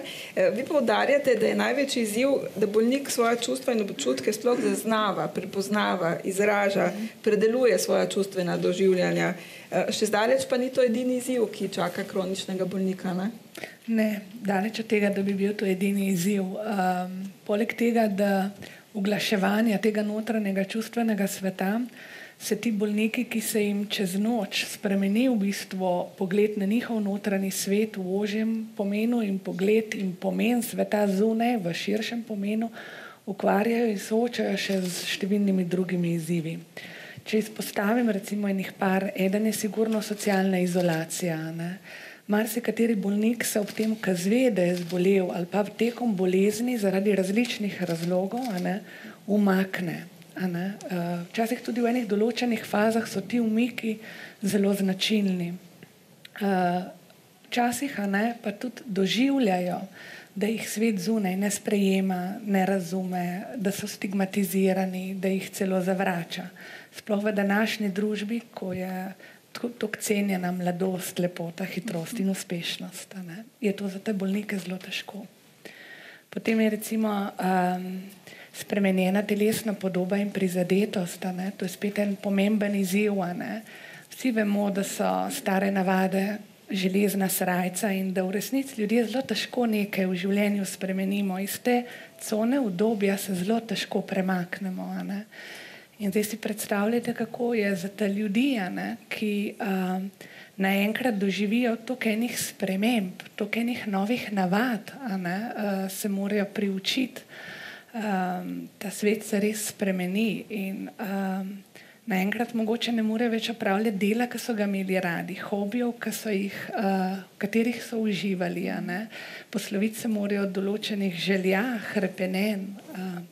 vi poudarjate, da je največji izziv, da bolnik svoja čustva in občutke sploh zaznava, prepoznava, izraža, predeluje svoja čustvena doživljanja. Še zdaleč pa ni to edini izziv, ki čaka kroničnega bolnika, ne? Ne, daleč od tega, da bi bil to edini izziv. Poleg tega, da uglaševanja tega notranjega čustvenega sveta, se ti bolniki, ki se jim čez noč spremeni v bistvu pogled na njihov notranji svet v ožjem pomenu in pogled in pomen sveta zunaj v širšem pomenu, ukvarjajo in soočajo še z številnimi drugimi izzivi. Če izpostavim recimo enih par, eden je sigurno socialna izolacija. Marsikateri bolnik se ob tem, ko zve, da je zbolel ali pa tekom bolezni zaradi različnih razlogov umakne. Včasih tudi v enih določenih fazah so ti umiki zelo značilni. Včasih pa tudi doživljajo, da jih svet zunaj ne sprejema, ne razume, da so stigmatizirani, da jih celo zavrača. Sploh v današnji družbi, ko je tako cenjena mladost, lepota, hitrost in uspešnost, je to za te bolnike zelo težko. Potem je recimo spremenjena telesna podoba in prizadetost, to je spet en pomemben izziv. Vsi vemo, da so stare navade železna srajca in da v resnici ljudje zelo težko nekaj v življenju spremenimo. Iz te cone udobja se zelo težko premaknemo. In zdaj si predstavljate, kako je za te ljudi, ki naenkrat doživijo toliko enih sprememb, toliko enih novih navad, se morajo priučiti. Ta svet se res spremeni in naenkrat mogoče ne morejo več opravljati dela, ki so ga imeli radi, hobijev, v katerih so uživali. Posloviti se morajo od določenih želja, hrepenenj.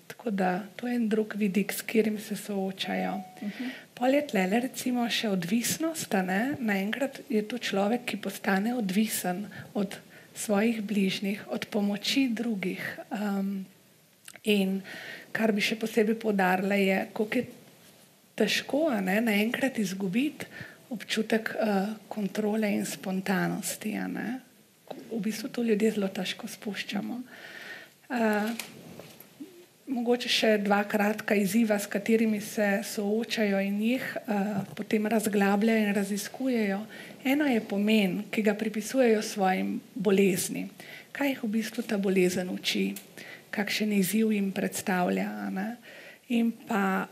Tako da to je en drug vidik, s katerim se soočajo. Pol je tlele recimo še odvisnost. Naenkrat je to človek, ki postane odvisen od svojih bližnjih, od pomoči drugih. In kar bi še posebej poudarila je, koliko je težko naenkrat izgubiti občutek kontrole in spontanosti. V bistvu to ljudje zelo težko spuščamo. Mogoče še dva kratka izziva, s katerimi se soočajo in jih potem razglabljajo in raziskujejo. Eno je pomen, ki ga pripisujejo svojim bolezni. Kaj jih v bistvu ta bolezen uči, kakšen izziv jim predstavlja. In pa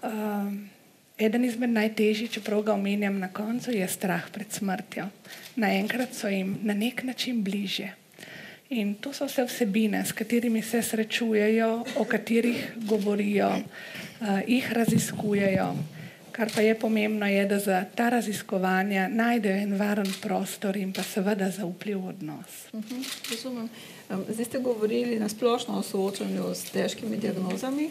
eden izmed najtežjih, čeprav ga omenjam na koncu, je strah pred smrtjo. Naenkrat so jim na nek način bližje. In to so vse vsebine, s katerimi se srečujejo, o katerih govorijo, jih raziskujejo. Kar pa je pomembno je, da za ta raziskovanja najdejo en varen prostor in pa seveda zaupljiv odnos. Razumem. Zdaj ste govorili na splošno o soočanju s težkimi diagnozami.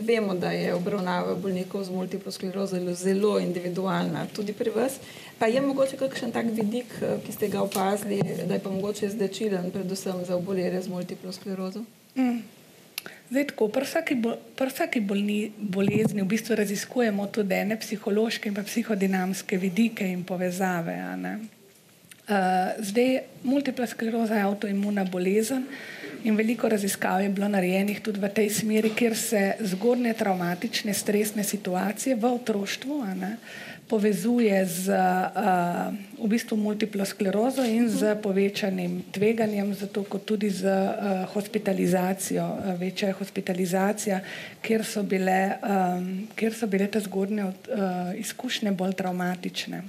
Vemo, da je obravnava bolnikov z multiplo sklerozo zelo individualna, tudi pri vas. Pa je mogoče kakšen tak vidik, ki ste ga opazili, da je pa mogoče značilen predvsem za obolele z multiplo sklerozo? Zdaj tako, pri vsaki bolezni v bistvu raziskujemo tudi ene psihološke in pa psihodinamske vidike in povezave. Zdaj, multipla skleroza je avtoimuna bolezen in veliko raziskav je bilo narejenih tudi v tej smeri, kjer se zgodnje travmatične stresne situacije v otroštvu povezuje z v bistvu multiplo sklerozo in z povečanim tveganjem, zato kot tudi z hospitalizacijo, večja je hospitalizacija, kjer so bile te zgodnje izkušnje bolj travmatične.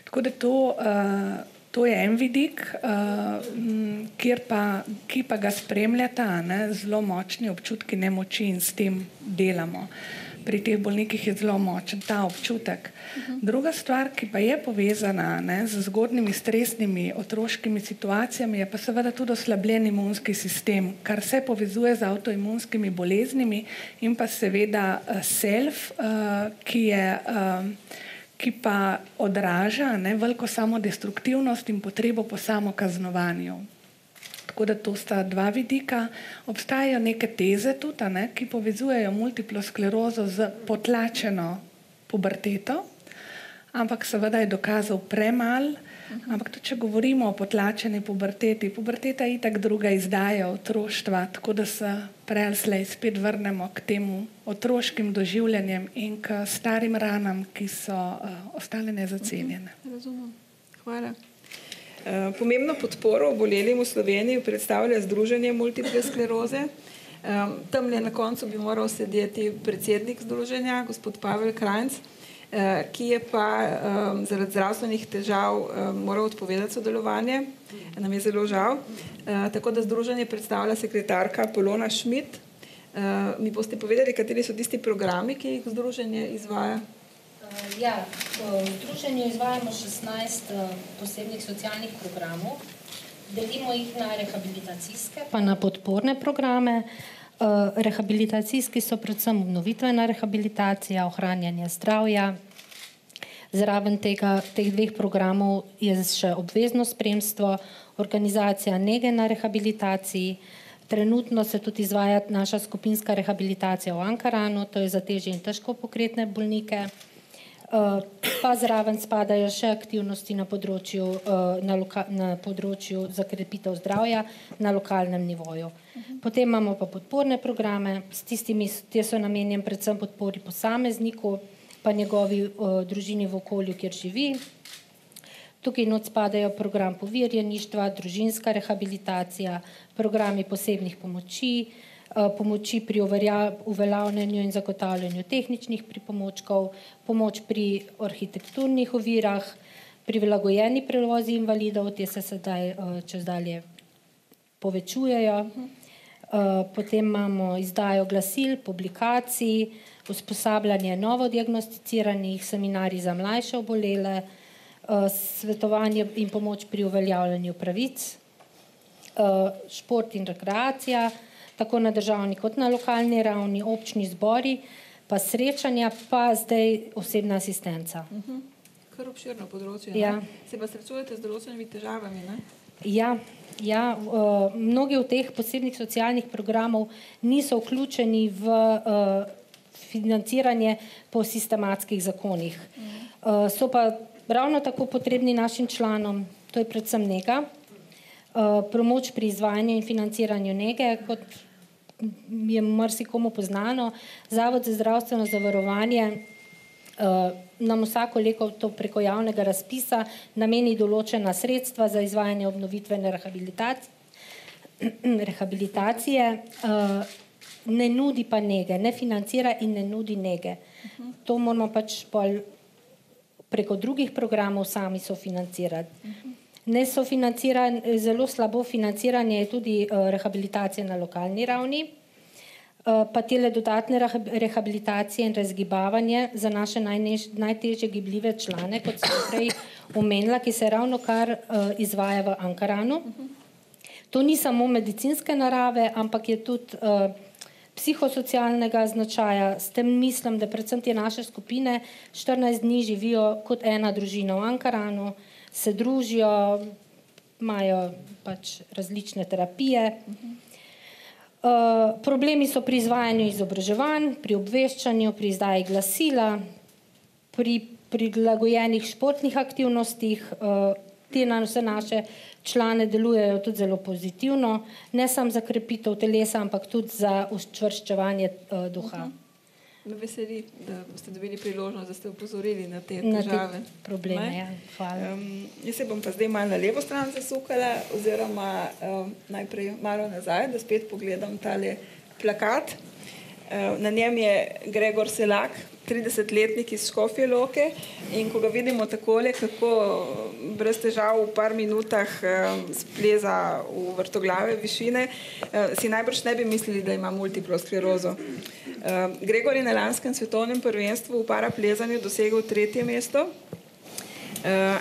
Tako da to je en vidik, ki pa ga spremljata zelo močni občutki nemoči in s tem delamo. Pri teh bolnikih je zelo močen ta občutek. Druga stvar, ki pa je povezana z zgodnjimi stresnimi otroškimi situacijami, je pa seveda tudi oslabljen imunski sistem, kar se povezuje z avtoimunskimi boleznimi in pa seveda self, ki pa odraža veliko samodestruktivnost in potrebo po samokaznovanju. Tako da to sta dva vidika. Obstajajo neke teze tudi, ki povezujejo multiplo sklerozo z potlačeno puberteto, ampak seveda je dokazov premalo. Ampak tudi, če govorimo o potlačeni puberteti, puberteta je itak druga izdaja otroštva, tako da se prej ali slej spet vrnemo k temu otroškim doživljanjem in k starim ranam, ki so ostale nezacenjene. Razumem. Hvala. Pomembno podporo obolelim v Sloveniji predstavlja Združenje multiple skleroze. Tamle na koncu bi moral sedeti predsednik združenja, gospod Pavel Krajnc, ki je pa zaradi zdravstvenih težav moral odpovedati sodelovanje. Nam je zelo žal. Tako da združenje predstavlja sekretarka Polona Šmit. Mi boste povedali, kateri so tisti programi, ki jih združenje izvaja? Ja, v združenju izvajamo 16 posebnih socialnih programov. Delimo jih na rehabilitacijske pa na podporne programe. Rehabilitacijski so predvsem obnovitvena rehabilitacija, ohranjanje zdravja. Zraven teh dveh programov je še obvezno spremstvo, organizacija nege na rehabilitaciji. Trenutno se tudi izvaja naša skupinska rehabilitacija v Ankaranu, to je za težje in težko pokretne bolnike. Pa zraven spadajo še aktivnosti na področju za krepitev zdravja na lokalnem nivoju. Potem imamo pa podporne programe, te so namenjeni predvsem podpori posamezniku, pa njegovi družini v okolju, kjer živi. Tukaj not spadajo program povirjeništva, družinska rehabilitacija, programi posebnih pomoči, pomoči pri uveljavljanju in zagotavljanju tehničnih pripomočkov, pomoč pri arhitekturnih ovirah, prilagojeni prevozi invalidov, te se sedaj čez dalje povečujejo. Potem imamo izdajo glasil, publikacij, usposabljanje novodiagnosticiranih, seminarji za mlajše obolele, svetovanje in pomoč pri uveljavljanju pravic, šport in rekreacija, tako na državni kot na lokalni ravni, občni zbori, pa srečanja, pa zdaj osebna asistenca. Kar obširno področje. Ja. Se pa srečujete z določenimi težavami, ne? Ja, mnogi od teh posebnih socialnih programov niso vključeni v financiranje po sistematskih zakonih. So pa ravno tako potrebni našim članom, to je predvsem nega, pomoč pri izvajanju in financiranju nege, kot je marsikomu poznano. Zavod za zdravstveno zavarovanje nam vsako leto to preko javnega razpisa nameni določena sredstva za izvajanje obnovitvene rehabilitacije, ne nudi pa nege, ne financira in ne nudi nege. To moramo pač preko drugih programov sami sofinancirati. Ne sofinancira, zelo slabo financiranje je tudi rehabilitacija na lokalni ravni, pa tele dodatne rehabilitacije in razgibavanje za naše najtežje gibljive člane, kot sem prej omenila, ki se ravno kar izvaja v Ankaranu. To ni samo medicinske narave, ampak je tudi psihosocialnega značaja. S tem mislim, da predvsem te naše skupine 14 dni živijo kot ena družina v Ankaranu, se družijo, imajo pač različne terapije. Problemi so pri izvajanju izobraževanj, pri obveščanju, pri izdaji glasila, pri prilagojenih športnih aktivnostih. Te na vse naše člane delujejo tudi zelo pozitivno, ne samo za krepitev telesa, ampak tudi za učvrščevanje duha. Me veseli, da ste dobili priložnost, da ste upozorili na te težave. Na te probleme, ja. Hvala. Jaz se bom pa zdaj malo na levo stran zasukala, oziroma najprej malo nazaj, da spet pogledam tale plakat. Na njem je Gregor Selak, 30-letnik iz Škofje Loke, in ko ga vidimo takole, kako brez težav v par minutah spleza v vrtoglave višine, si najbrž ne bi mislili, da ima multiplo sklerozo. Gregor je na lanskem svetovnem prvenstvu v paraplezanju dosegel 3. mesto,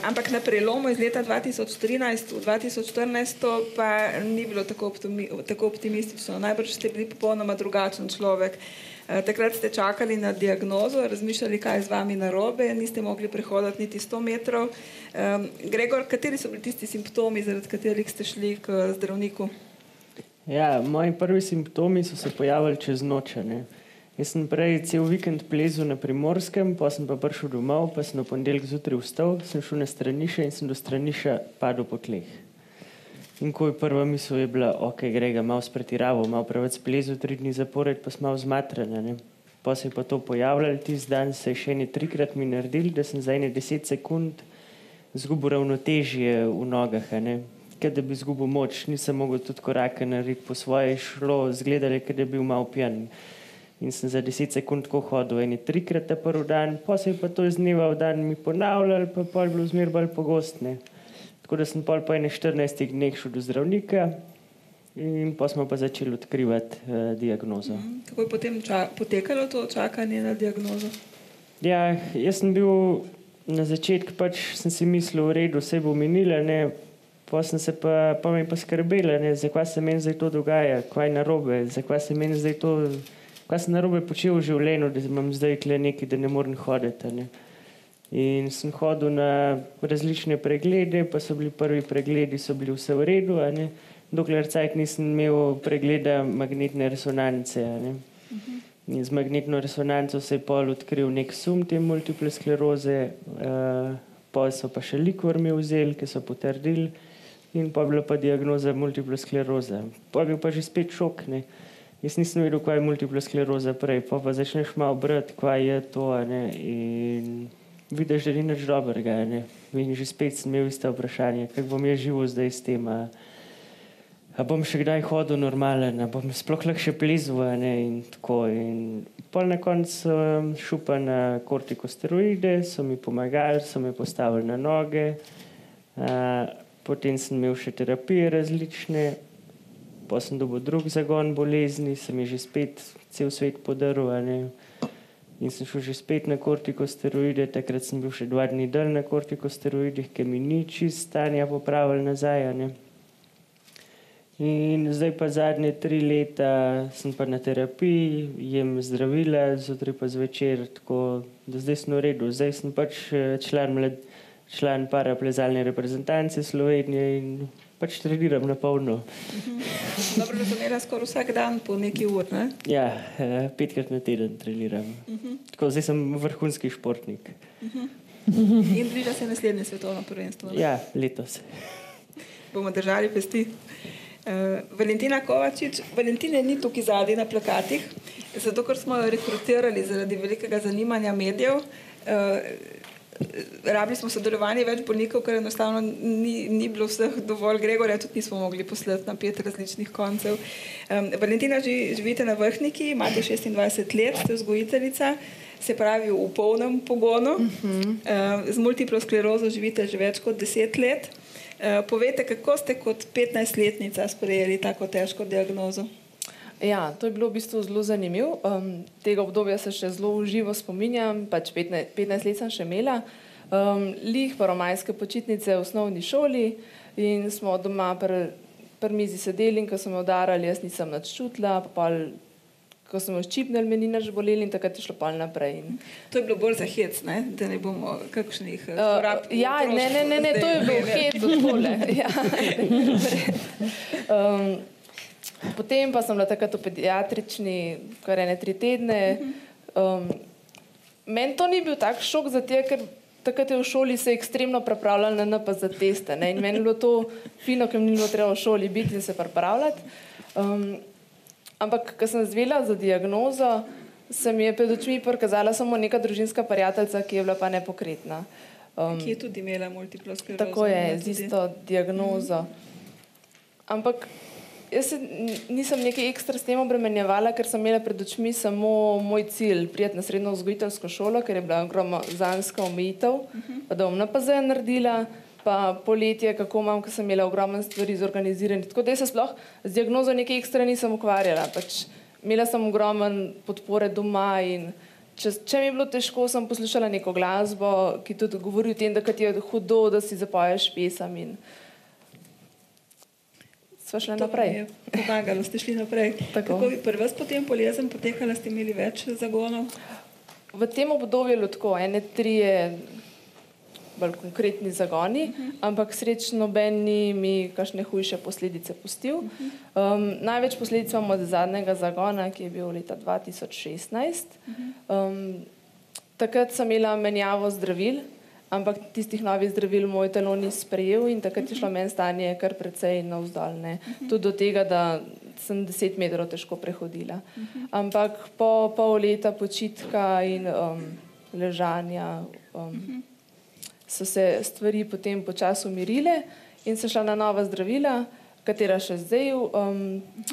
ampak na prelomu iz leta 2013 v 2014 pa ni bilo tako optimistično. Najbrž ste bili popolnoma drugačen človek. Takrat ste čakali na diagnozo, razmišljali, kaj je z vami narobe, niste mogli prehoditi niti 100 metrov. Gregor, kateri so bili tisti simptomi, zaradi katerih ste šli k zdravniku? Ja, moji prvi simptomi so se pojavili čez noč, ne. Jaz sem prej cel vikend plezal na Primorskem, pa sem pa prišel domov, pa sem v ponedeljek zjutraj vstal, sem šel na stranišče in sem do stranišča padel po tleh. In ko je prva misel je bila, ok, Grega, malo spretiraval, malo preveč plezal 3 dni zapored, pa sem malo zmatran, ne. Pa se je pa to pojavljalo, tisti dan se je še ene 3-krat mi naredil, da sem za ene 10 sekund izgubil ravnotežje v nogah, ne. Kad da bi izgubil moč, nisem mogel tudi koraka narediti po svoje, šlo, zgledali, kad da bi bil malo pijan. In sem za 10 sekund tako hodil, ene 3-krat ta prvi dan, pa se je pa to iz dneva v dan mi ponavljal, pa pol bilo zmer bolj pogostne. Tako da sem pol po ene 14 dneh šel do zdravnika in pa smo pa začeli odkrivati diagnozo. Kako je potem potekalo to čakanje na diagnozo? Ja, jaz sem bil na začetku, pač sem si mislil, v redu, vse bo minilo, ne. Pa me je pa skrbelo, ne, zakaj se meni zdaj to dogaja, kaj je narobe, zakaj se meni zdaj to, kaj sem narobe počel v življenju, da imam zdaj tle nekaj, da ne morem hoditi, ne. In sem hodil na različne preglede, pa so bili prvi pregledi, so bili vse v redu, ne. Dokler cajt nisem imel pregleda magnetne resonance, ne. In z magnetno resonanco se je pol odkril nek sum te multiple skleroze, pol so pa še likvor mi vzeli, ki so potrdili, in pa bila pa diagnoza multiple skleroze. Pa je bil pa že spet šok, ne. Jaz nisem vedel, kaj je multipla skleroza prej, pa začneš malo brati, kaj je to, ne, in vidiš, da ni nič dobrega, ne. In že spet sem imel isto vprašanje, kako bom jaz živel zdaj s tem. a bom še kdaj hodil normalen, a bom sploh lahko še plezal, ne, in tako. In pol na koncu šel pa na kortikosteroide, so mi pomagali, so me postavili na noge, potem sem imel še terapije različne, pa sem dobil drug zagon bolezni, sem je že spet cel svet podaril, ne. In sem šel že spet na kortikosteroide, takrat sem bil še 2 dni dol na kortikosteroidih, ker mi ni čist stanja popravili nazaj, ne. In zdaj pa zadnje 3 leta sem pa na terapiji, jem zdravila, zjutraj pa zvečer, tako da zdaj sem v redu. Zdaj sem pač član paraplezalne reprezentance Slovenije in pač treniram na polno. Dobro, da sem imela skoraj vsak dan po nekaj ur, ne? Ja, 5-krat na teden treniram. Tako, zdaj sem vrhunski športnik. In bliža se naslednje svetovno prvenstvo, ne? Ja, letos. Bomo držali pesti. Valentina Kovačič. Valentina ni tukaj zadaj na plakatih, zato ker smo jo rekrutirali zaradi velikega zanimanja medijev. Rabili smo sodelovanje več bolnikov, ker enostavno ni bilo vseh dovolj. Gregorja tudi nismo mogli poslati na 5 različnih koncev. Valentina, živite na Vrhniki, imate 26 let, ste vzgojiteljica, se pravi v polnem pogonu. Z multiplo sklerozo živite že več kot 10 let. Povejte, kako ste kot 15-letnica sprejeli tako težko diagnozo? Ja, to je bilo v bistvu zelo zanimivo. Tega obdobja se še zelo živo spominjam, pač 15 let sem še imela. Lih prvomajske počitnice v osnovni šoli in smo doma pri mizi sedeli in ko so me udarali, jaz nisem nič čutila, pa ko so me ščipnili, me ni nič boleli in takrat je šlo pol naprej. To je bilo bolj za hec, ne? Da ne bomo kakšnih porab. Ja, ne, to je bil hec od tole. Ja. Potem pa sem bila takrat v pediatrični kar 3 tedne. Meni to ni bil tak šok za te, ker takrat je v šoli se ekstremno pripravljala na NPZ teste. Ne? In meni je bilo to fino, ker mi ni bilo treba v šoli biti in se pripravljati. Ampak, ko sem zvela za diagnozo, se mi je pred očmi prikazala samo neka družinska prijateljica, ki je bila pa nepokretna. Ki je tudi imela multiplo sklerozo. Tako je, z isto diagnozo. Ampak jaz nisem nekaj ekstra s tem obremenjevala, ker sem imela pred očmi samo moj cilj, priti na srednjo vzgojiteljsko šolo, ker je bila gromozanska omejitev, pa da bom NPZ naredila, pa poletje, kako imam, ko sem imela ogromno stvari zorganizirane. Tako da jaz se sploh z diagnozo nekaj ekstra nisem ukvarjala. Pač imela sem ogromno podpore doma in če mi je bilo težko, sem poslušala neko glasbo, ki tudi govori o tem, da kad je hudo, da si zapoješ pesem in sva šla naprej. Pomagalo, ste šli naprej. Kako bi pri vas potem bolezen potekala, ste imeli več zagonov? V tem obdobju je tako, 1-3 bolj konkretni zagoni, ampak srečno noben ni mi kakšne hujše posledice pustil. Največ posledic imamo od zadnjega zagona, ki je bil leta 2016. Takrat sem imela menjavo zdravil, ampak tistih novih zdravil moj telo ni sprejel in takrat je šlo meni stanje kar precej navzdol. Tudi do tega, da sem 10 metrov težko prehodila. Ampak po pol leta počitka in ležanja so se stvari potem počasi umirile in sem šla na nova zdravila, katera še zdaj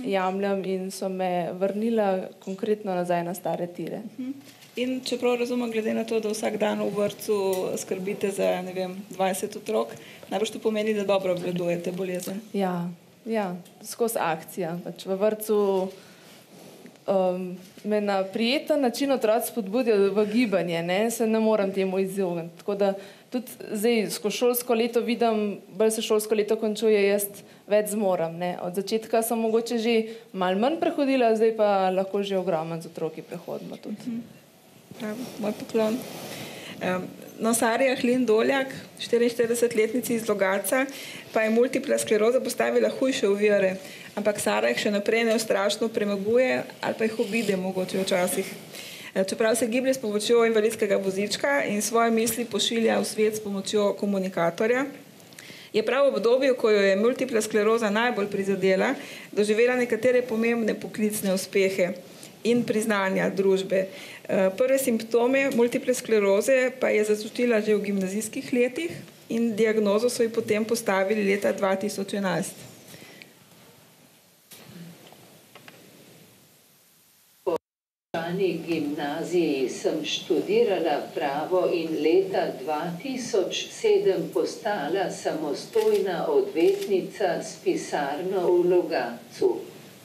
jemljem in so me vrnila konkretno nazaj na stare tire. In čeprav razumem, glede na to, da vsak dan v vrtcu skrbite za, 20 otrok, najbrž to pomeni, da dobro obvladujete bolezen. Ja, skozi akcija. Pač v vrtcu me na prijeten način otroci spodbudijo v gibanje, se ne morem temu izogniti. Tako da tudi zdaj skozi šolsko leto vidim, bolj se šolsko leto končuje, jaz več zmorem. Od začetka sem mogoče že malo manj prehodila, zdaj pa lahko že ogromno z otroki prehodimo tudi. Moj poklon. Sarja Hlin Doljak, 44-letnici iz Logatca, pa je multipla skleroza postavila hujše ovire, ampak Sara jih še naprej neustrašno premaguje ali pa jih obide mogoče včasih. Čeprav se giblje s pomočjo invalidskega vozička in svoje misli pošilja v svet s pomočjo komunikatorja, je prav v obdobju, ko jo je multipla skleroza najbolj prizadela, doživela nekatere pomembne poklicne uspehe in priznanja družbe. Prve simptome multiple skleroze pa je začutila že v gimnazijskih letih in diagnozo so ji potem postavili leta 2011. državni gimnaziji sem študirala pravo in leta 2007 postala samostojna odvetnica s pisarno v Logatcu.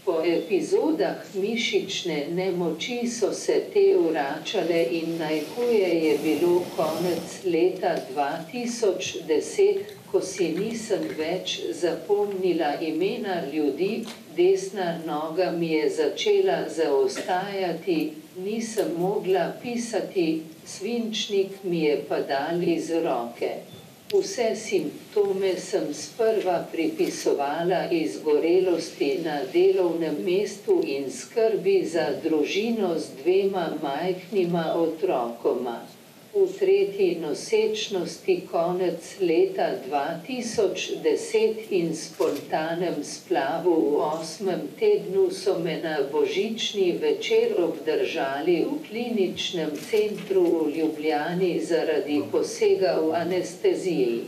Po epizodah mišične nemoči so se te vračale in najhuje je bilo konec leta 2010, ko si nisem več zapomnila imena ljudi, desna noga mi je začela zaostajati, nisem mogla pisati, svinčnik mi je padal iz roke. Vse simptome sem sprva pripisovala izgorelosti na delovnem mestu in skrbi za družino z 2 majhnima otrokoma. V 3. nosečnosti konec leta 2010 in spontanem splavu v 8. tednu so me na božični večer obdržali v kliničnem centru v Ljubljani zaradi posega v anesteziji.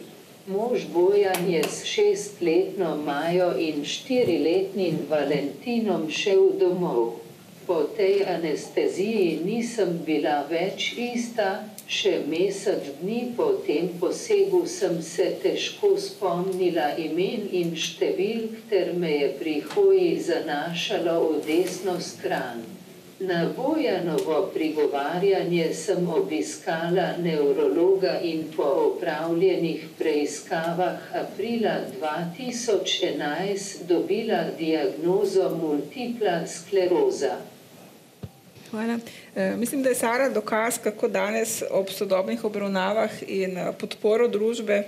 Mož Bojan je s 6-letno Majo in 4-letnim Valentinom šel domov. Po tej anesteziji nisem bila več ista, še mesec dni po tem posegu sem se težko spomnila imen in številk, ter me je pri hoji zanašalo v desno stran. Na Bojanovo prigovarjanje sem obiskala nevrologa in po opravljenih preiskavah aprila 2011 dobila diagnozo multipla skleroza. Hvala. Mislim, da je Sara dokaz, kako danes ob sodobnih obravnavah in podporo družbe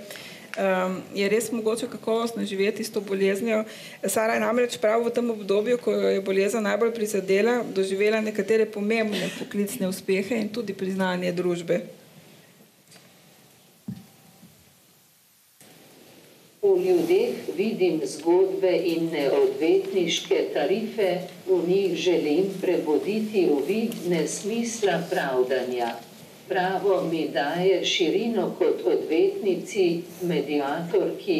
je res mogoče kakovostno živeti s to boleznijo. Sara je namreč prav v tem obdobju, ko je bolezen najbolj prizadela, doživela nekatere pomembne poklicne uspehe in tudi priznanje družbe. V ljudeh vidim zgodbe in neodvetniške tarife, v njih želim prebuditi uvid nesmisla pravdanja. Pravo mi daje širino kot odvetnici, mediatorki,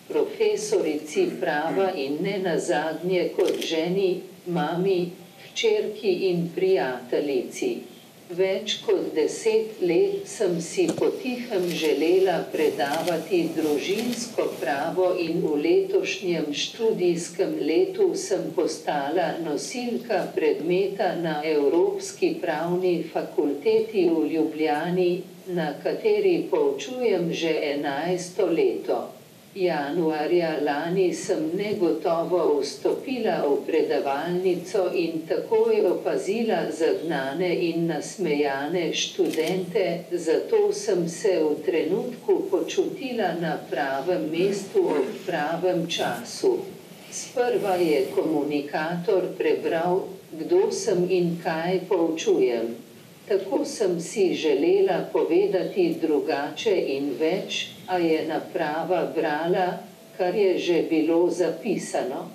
profesorici prava in nenazadnje kot ženi, mami, hčerki in prijateljici. Več kot 10 let sem si potihem želela predavati družinsko pravo in v letošnjem študijskem letu sem postala nosilka predmeta na Evropski pravni fakulteti v Ljubljani, na kateri poučujem že 11. leto. Januarja lani sem negotovo vstopila v predavalnico in takoj opazila zagnane in nasmejane študente, zato sem se v trenutku počutila na pravem mestu ob pravem času. Sprva je komunikator prebral, kdo sem in kaj poučujem. Tako sem si želela povedati drugače in več, a je naprava brala, kar je že bilo zapisano.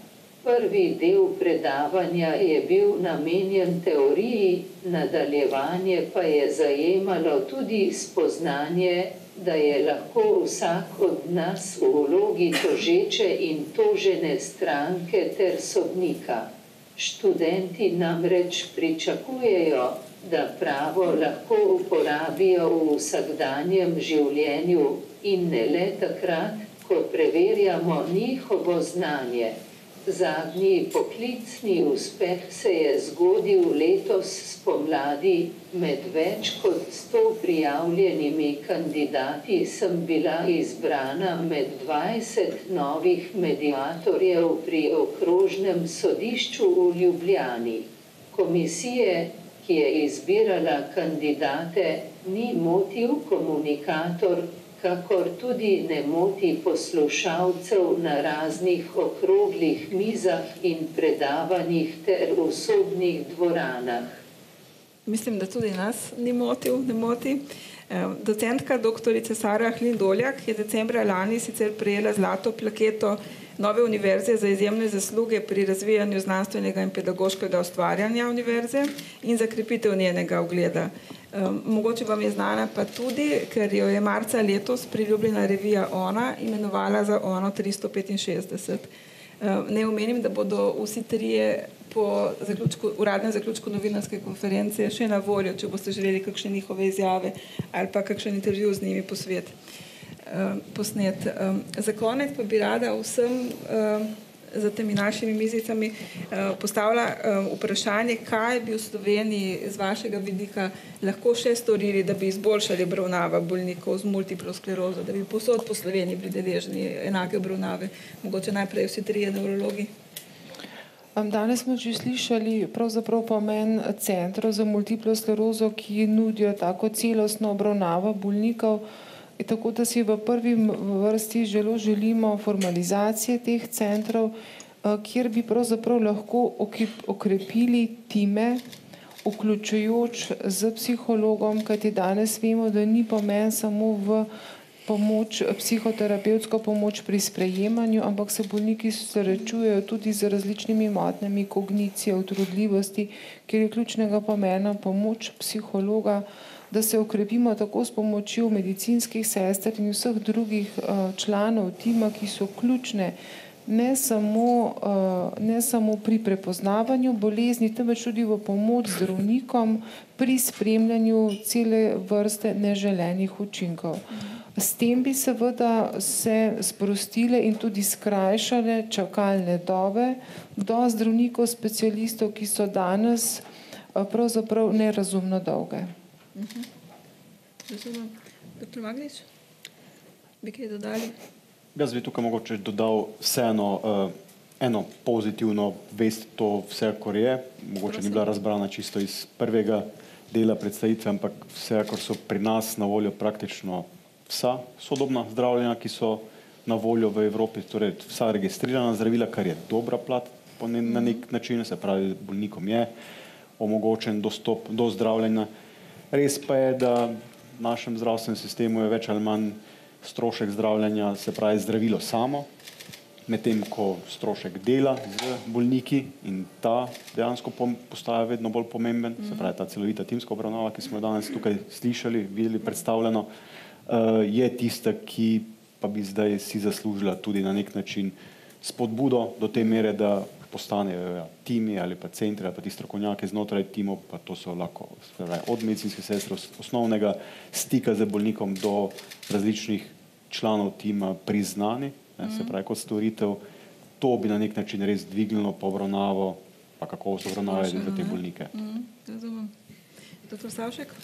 Prvi del predavanja je bil namenjen teoriji, nadaljevanje pa je zajemalo tudi spoznanje, da je lahko vsak od nas v vlogi tožeče in tožene stranke ter sodnika. Študenti namreč pričakujejo, da pravo lahko uporabijo v vsakdanjem življenju in ne le takrat, ko preverjamo njihovo znanje. Zadnji poklicni uspeh se je zgodil letos spomladi. Med več kot 100 prijavljenimi kandidati sem bila izbrana med 20 novih mediatorjev pri okrožnem sodišču v Ljubljani. Komisije, ki je izbirala kandidate, ni motil komunikator, kakor tudi ne moti poslušalcev na raznih okroglih mizah in predavanjih ter v sodnih dvoranah. Mislim, da tudi nas ne moti. Docentka doktorica Sara Ahlin-Doljak je decembra lani sicer prejela zlato plaketo Nove univerze za izjemne zasluge pri razvijanju znanstvenega in pedagoškega ustvarjanja univerze in za krepitev njenega ugleda. Mogoče vam je znana pa tudi, ker jo je marca letos priljubljena revija Ona imenovala za Ono 365. Ne omenim, da bodo vsi trije po uradnem zaključku novinarske konference še na voljo, če boste želeli kakšne njihove izjave ali pa kakšen intervju z njimi posnet. Za konec pa bi rada vsem za temi našimi mizicami postavila vprašanje, kaj bi v Sloveniji z vašega vidika lahko še storili, da bi izboljšali obravnava bolnikov z multiplo sklerozo, da bi povsod po Sloveniji bili deležni enake obravnave. Mogoče najprej vsi trije nevrologi. Danes smo že slišali pravzaprav pomen centrov za multiplo sklerozo, ki nudijo tako celostno obravnavo bolnikov, tako da si v prvi vrsti želimo formalizacije teh centrov, kjer bi pravzaprav lahko okrepili time, vključujoč z psihologom, kajti danes vemo, da ni pomen samo v pomoč, psihoterapevtsko pomoč pri sprejemanju, ampak se bolniki srečujejo tudi z različnimi motnjami kognicije, utrudljivosti, kjer je ključnega pomena pomoč psihologa, da se okrepimo tako s pomočjo medicinskih sester in vseh drugih članov tima, ki so ključne ne samo pri prepoznavanju bolezni, temveč tudi v pomoč zdravnikom pri spremljanju cele vrste neželenih učinkov. S tem bi seveda se sprostile in tudi skrajšale čakalne dobe do zdravnikov specialistov, ki so danes pravzaprav nerazumno dolge. Razumem. Dr. Maglič, bi kaj dodali? Jaz bi tukaj mogoče dodal vseeno eno pozitivno vest, to vse, kar je. Mogoče ni bila razbrana čisto iz prvega dela predstavitve, ampak vse, kar so pri nas na voljo praktično vsa sodobna zdravljenja, ki so na voljo v Evropi, torej vsa registrirana zdravila, kar je dobra plat na nek način, se pravi, bolnikom je omogočen dostop do zdravljenja. Res pa je, da v našem zdravstvenem sistemu je več ali manj strošek zdravljenja, se pravi zdravilo samo, medtem ko strošek dela z bolniki in ta dejansko postaja vedno bolj pomemben, se pravi ta celovita timska obravnava, ki smo jo danes tukaj slišali, videli predstavljeno, je tista, ki pa bi zdaj si zaslužila tudi na nek način spodbudo do te mere, da postanejo timi ali pa centri ali pa ti strokovnjaki znotraj timov, pa to so lahko od medicinske sestre, osnovnega stika z bolnikom do različnih članov tima priznani, se pravi kot storitev, to bi na nek način res dvignilo po obravnavo, pa kakovost obravnave za te bolnike. Razumem. Dr. Savšek?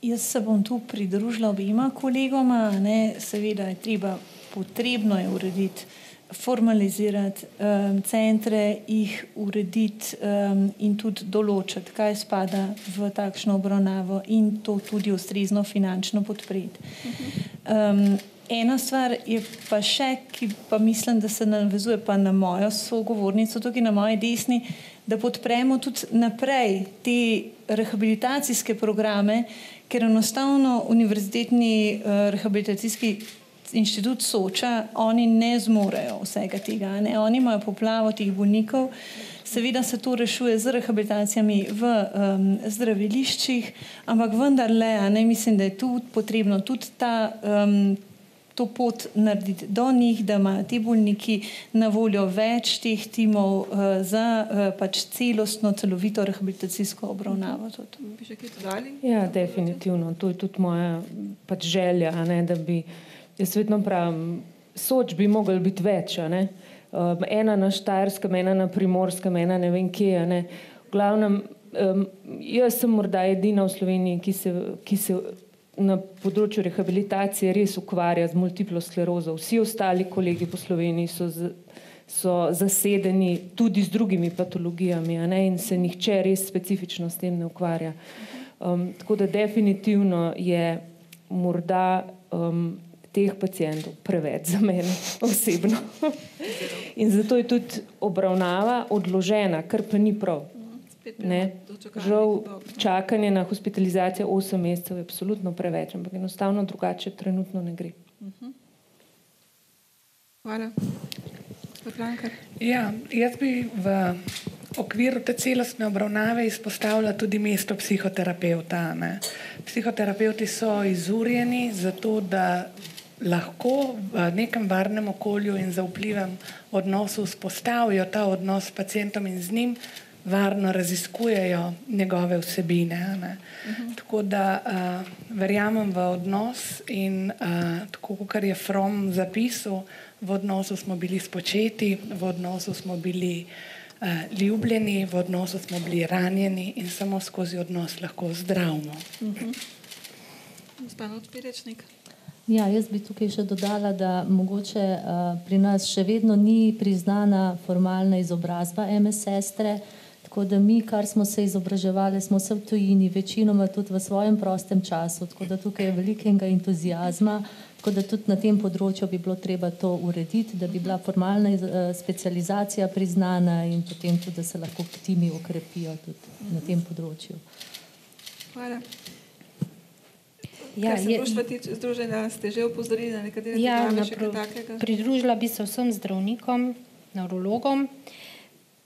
Jaz se bom tu pridružila obima kolegoma, seveda je potrebno je urediti, formalizirati centre, jih urediti in tudi določiti, kaj spada v takšno obravnavo in to tudi ustrezno finančno podpreti. Ena stvar je pa še, ki pa mislim, da se navezuje pa na mojo sogovornico, tukaj na moji desni, da podpremo tudi naprej te rehabilitacijske programe, ker enostavno Univerzitetni rehabilitacijski inštitut Soča, oni ne zmorejo vsega tega. Oni imajo poplavo teh bolnikov, seveda se to rešuje z rehabilitacijami v zdraviliščih, ampak vendarle, mislim, da je tudi potrebno tudi to pot narediti do njih, da imajo ti bolniki na voljo več teh timov za pač celostno, celovito rehabilitacijsko obravnavo. Bi še kaj dodali? Ja, definitivno. To je tudi moja pač želja, da bi, jaz vedno pravim, Soč bi mogli biti več, ena na Štajerskem, ena na Primorskem, ena ne vem kje, V glavnem, jaz sem morda edina v Sloveniji, ki se na področju rehabilitacije res ukvarja z multiplo sklerozo. Vsi ostali kolegi po Sloveniji so zasedeni tudi z drugimi patologijami, in se nihče res specifično s tem ne ukvarja. Tako da definitivno je morda teh pacientov preveč za mene osebno. In zato je tudi obravnava odložena, kar pa ni prav. Žal čakanje na hospitalizacijo 8 mesecev je absolutno preveč, ampak enostavno drugače trenutno ne gre. Hvala. Ja, jaz bi v okviru te celostne obravnave izpostavila tudi mesto psihoterapevta. Psihoterapevti so izurjeni zato, da lahko v nekem varnem okolju in zaupljivem odnosu vzpostavijo ta odnos s pacientom in z njim varno raziskujejo njegove vsebine. Ne. Tako da verjamem v odnos in tako, kar je Fromm zapisal, v odnosu smo bili spočeti, v odnosu smo bili ljubljeni, v odnosu smo bili ranjeni in samo skozi odnos lahko zdravimo. Gospod Odpirečnik. Ja, jaz bi tukaj še dodala, da mogoče pri nas še vedno ni priznana formalna izobrazba MS sestre, tako da mi, kar smo se izobraževali, smo se v tujini, večinoma tudi v svojem prostem času, tako da tukaj je velikega entuzijazma, tako da tudi na tem področju bi bilo treba to urediti, da bi bila formalna specializacija priznana in potem tudi, da se lahko timi okrepijo tudi na tem področju. Hvala. Kar se društva tiče združenja, ste že opozorili na nekatere težave še kaj takega? Pridružila bi se vsem zdravnikom, neurologom,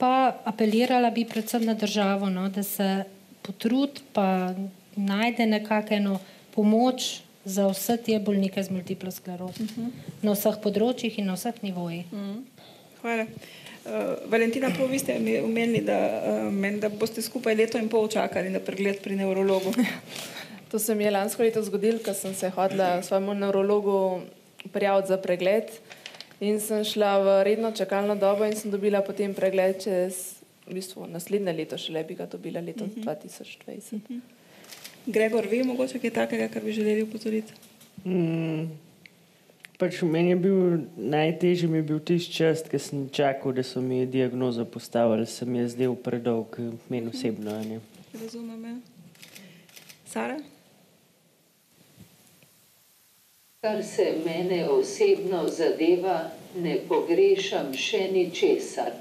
pa apelirala bi predvsem na državo, no, da se potrudi pa najde nekakšno pomoč za vse te bolnike z multiplo sklerozo. Na vseh področjih in na vseh nivojih. Hvala. Valentina, vi ste omenili, da boste skupaj leto in pol čakali na pregled pri neurologu. To se mi je lansko leto zgodilo, ko sem se hodila svojemu neurologu prijaviti za pregled in sem šla v redno čakalno dobo in sem dobila potem pregled čez naslednje leto, šele bi ga dobila leto 2020. Gregor, vi mogoče kaj takega, kar bi želeli upozoriti? Pač v meni je bil najtežji mi je bil tisti čas, ker sem čakal, da so mi diagnozo postavili, se mi je zdel predolg, meni osebno. Razumem. Sara? Kar se mene osebno zadeva, ne pogrešam še ničesar.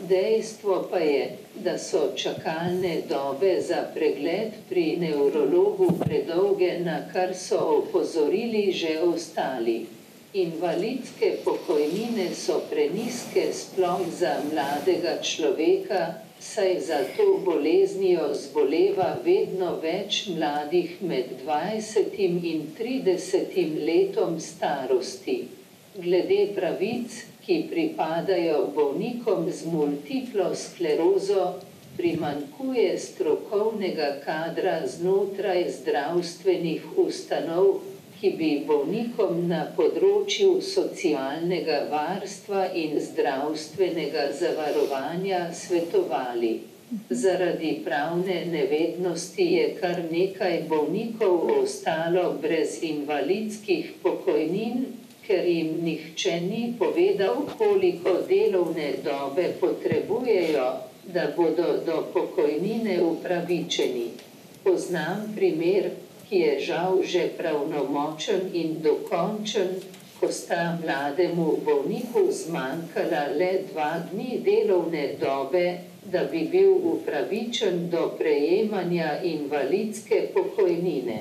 Dejstvo pa je, da so čakalne dobe za pregled pri neurologu predolge, na kar so opozorili že ostali. Invalidske pokojnine so prenizke sploh za mladega človeka, saj za to boleznijo zboleva vedno več mladih med 20 in 30 letom starosti. Glede pravic, ki pripadajo bolnikom z multiplo sklerozo, primanjkuje strokovnega kadra znotraj zdravstvenih ustanov, ki bi bolnikom na področju socialnega varstva in zdravstvenega zavarovanja svetovali. Zaradi pravne nevednosti je kar nekaj bolnikov ostalo brez invalidskih pokojnin, ker jim nihče ni povedal, koliko delovne dobe potrebujejo, da bodo do pokojnine upravičeni. Poznam primer, ki je žal že pravnomočen in dokončen, ko sta mlademu bolniku zmanjkala le 2 dni delovne dobe, da bi bil upravičen do prejemanja invalidske pokojnine.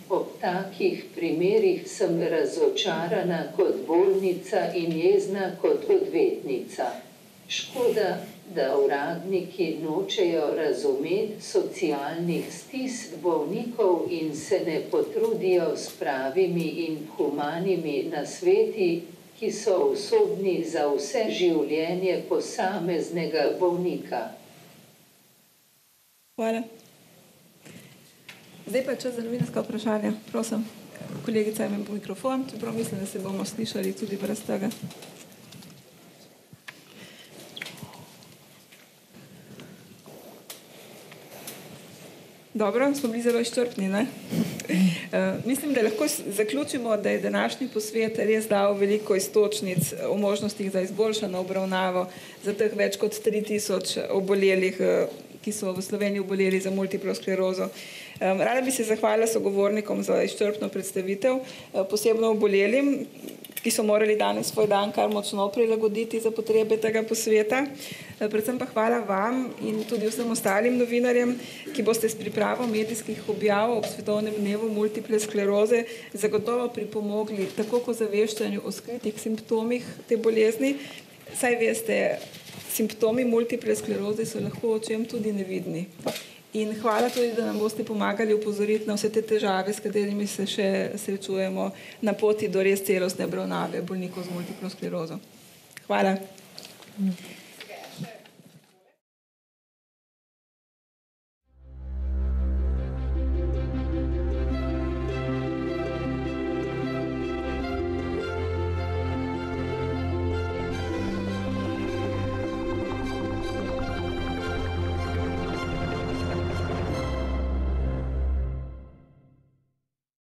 Ob takih primerih sem razočarana kot bolnica in jezna kot odvetnica. Škoda, da uradniki nočejo razumeti socialnih stisk bolnikov in se ne potrudijo s pravimi in humanimi nasveti, ki so usodni za vse življenje posameznega bolnika. Hvala. Zdaj pa čas za novinarska vprašanja. Prosim, kolegica ima mikrofon, čeprav mislim, da se bomo slišali tudi brez tega. Dobro, smo bili zelo izčrpni, ne? Mislim, da lahko zaključimo, da je današnji posvet res dal veliko iztočnic o možnostih za izboljšano obravnavo za teh več kot 3000 obolelih, ki so v Sloveniji oboleli za multiplo sklerozo. Rada bi se zahvalila sogovornikom za izčrpno predstavitev, posebno obolelim, ki so morali danes svoj dan kar močno prilagoditi za potrebe tega posveta. Predvsem pa hvala vam in tudi vsem ostalim novinarjem, ki boste s pripravo medijskih objav ob Svetovnem dnevu multiple skleroze zagotovo pripomogli tako k ozaveščanju o skritih simptomih te bolezni. Saj veste, simptomi multiple skleroze so lahko očem tudi nevidni. In hvala tudi, da nam boste pomagali upozoriti na vse te težave, s katerimi se še srečujemo na poti do res celostne obravnave bolnikov z multiplo sklerozo. Hvala.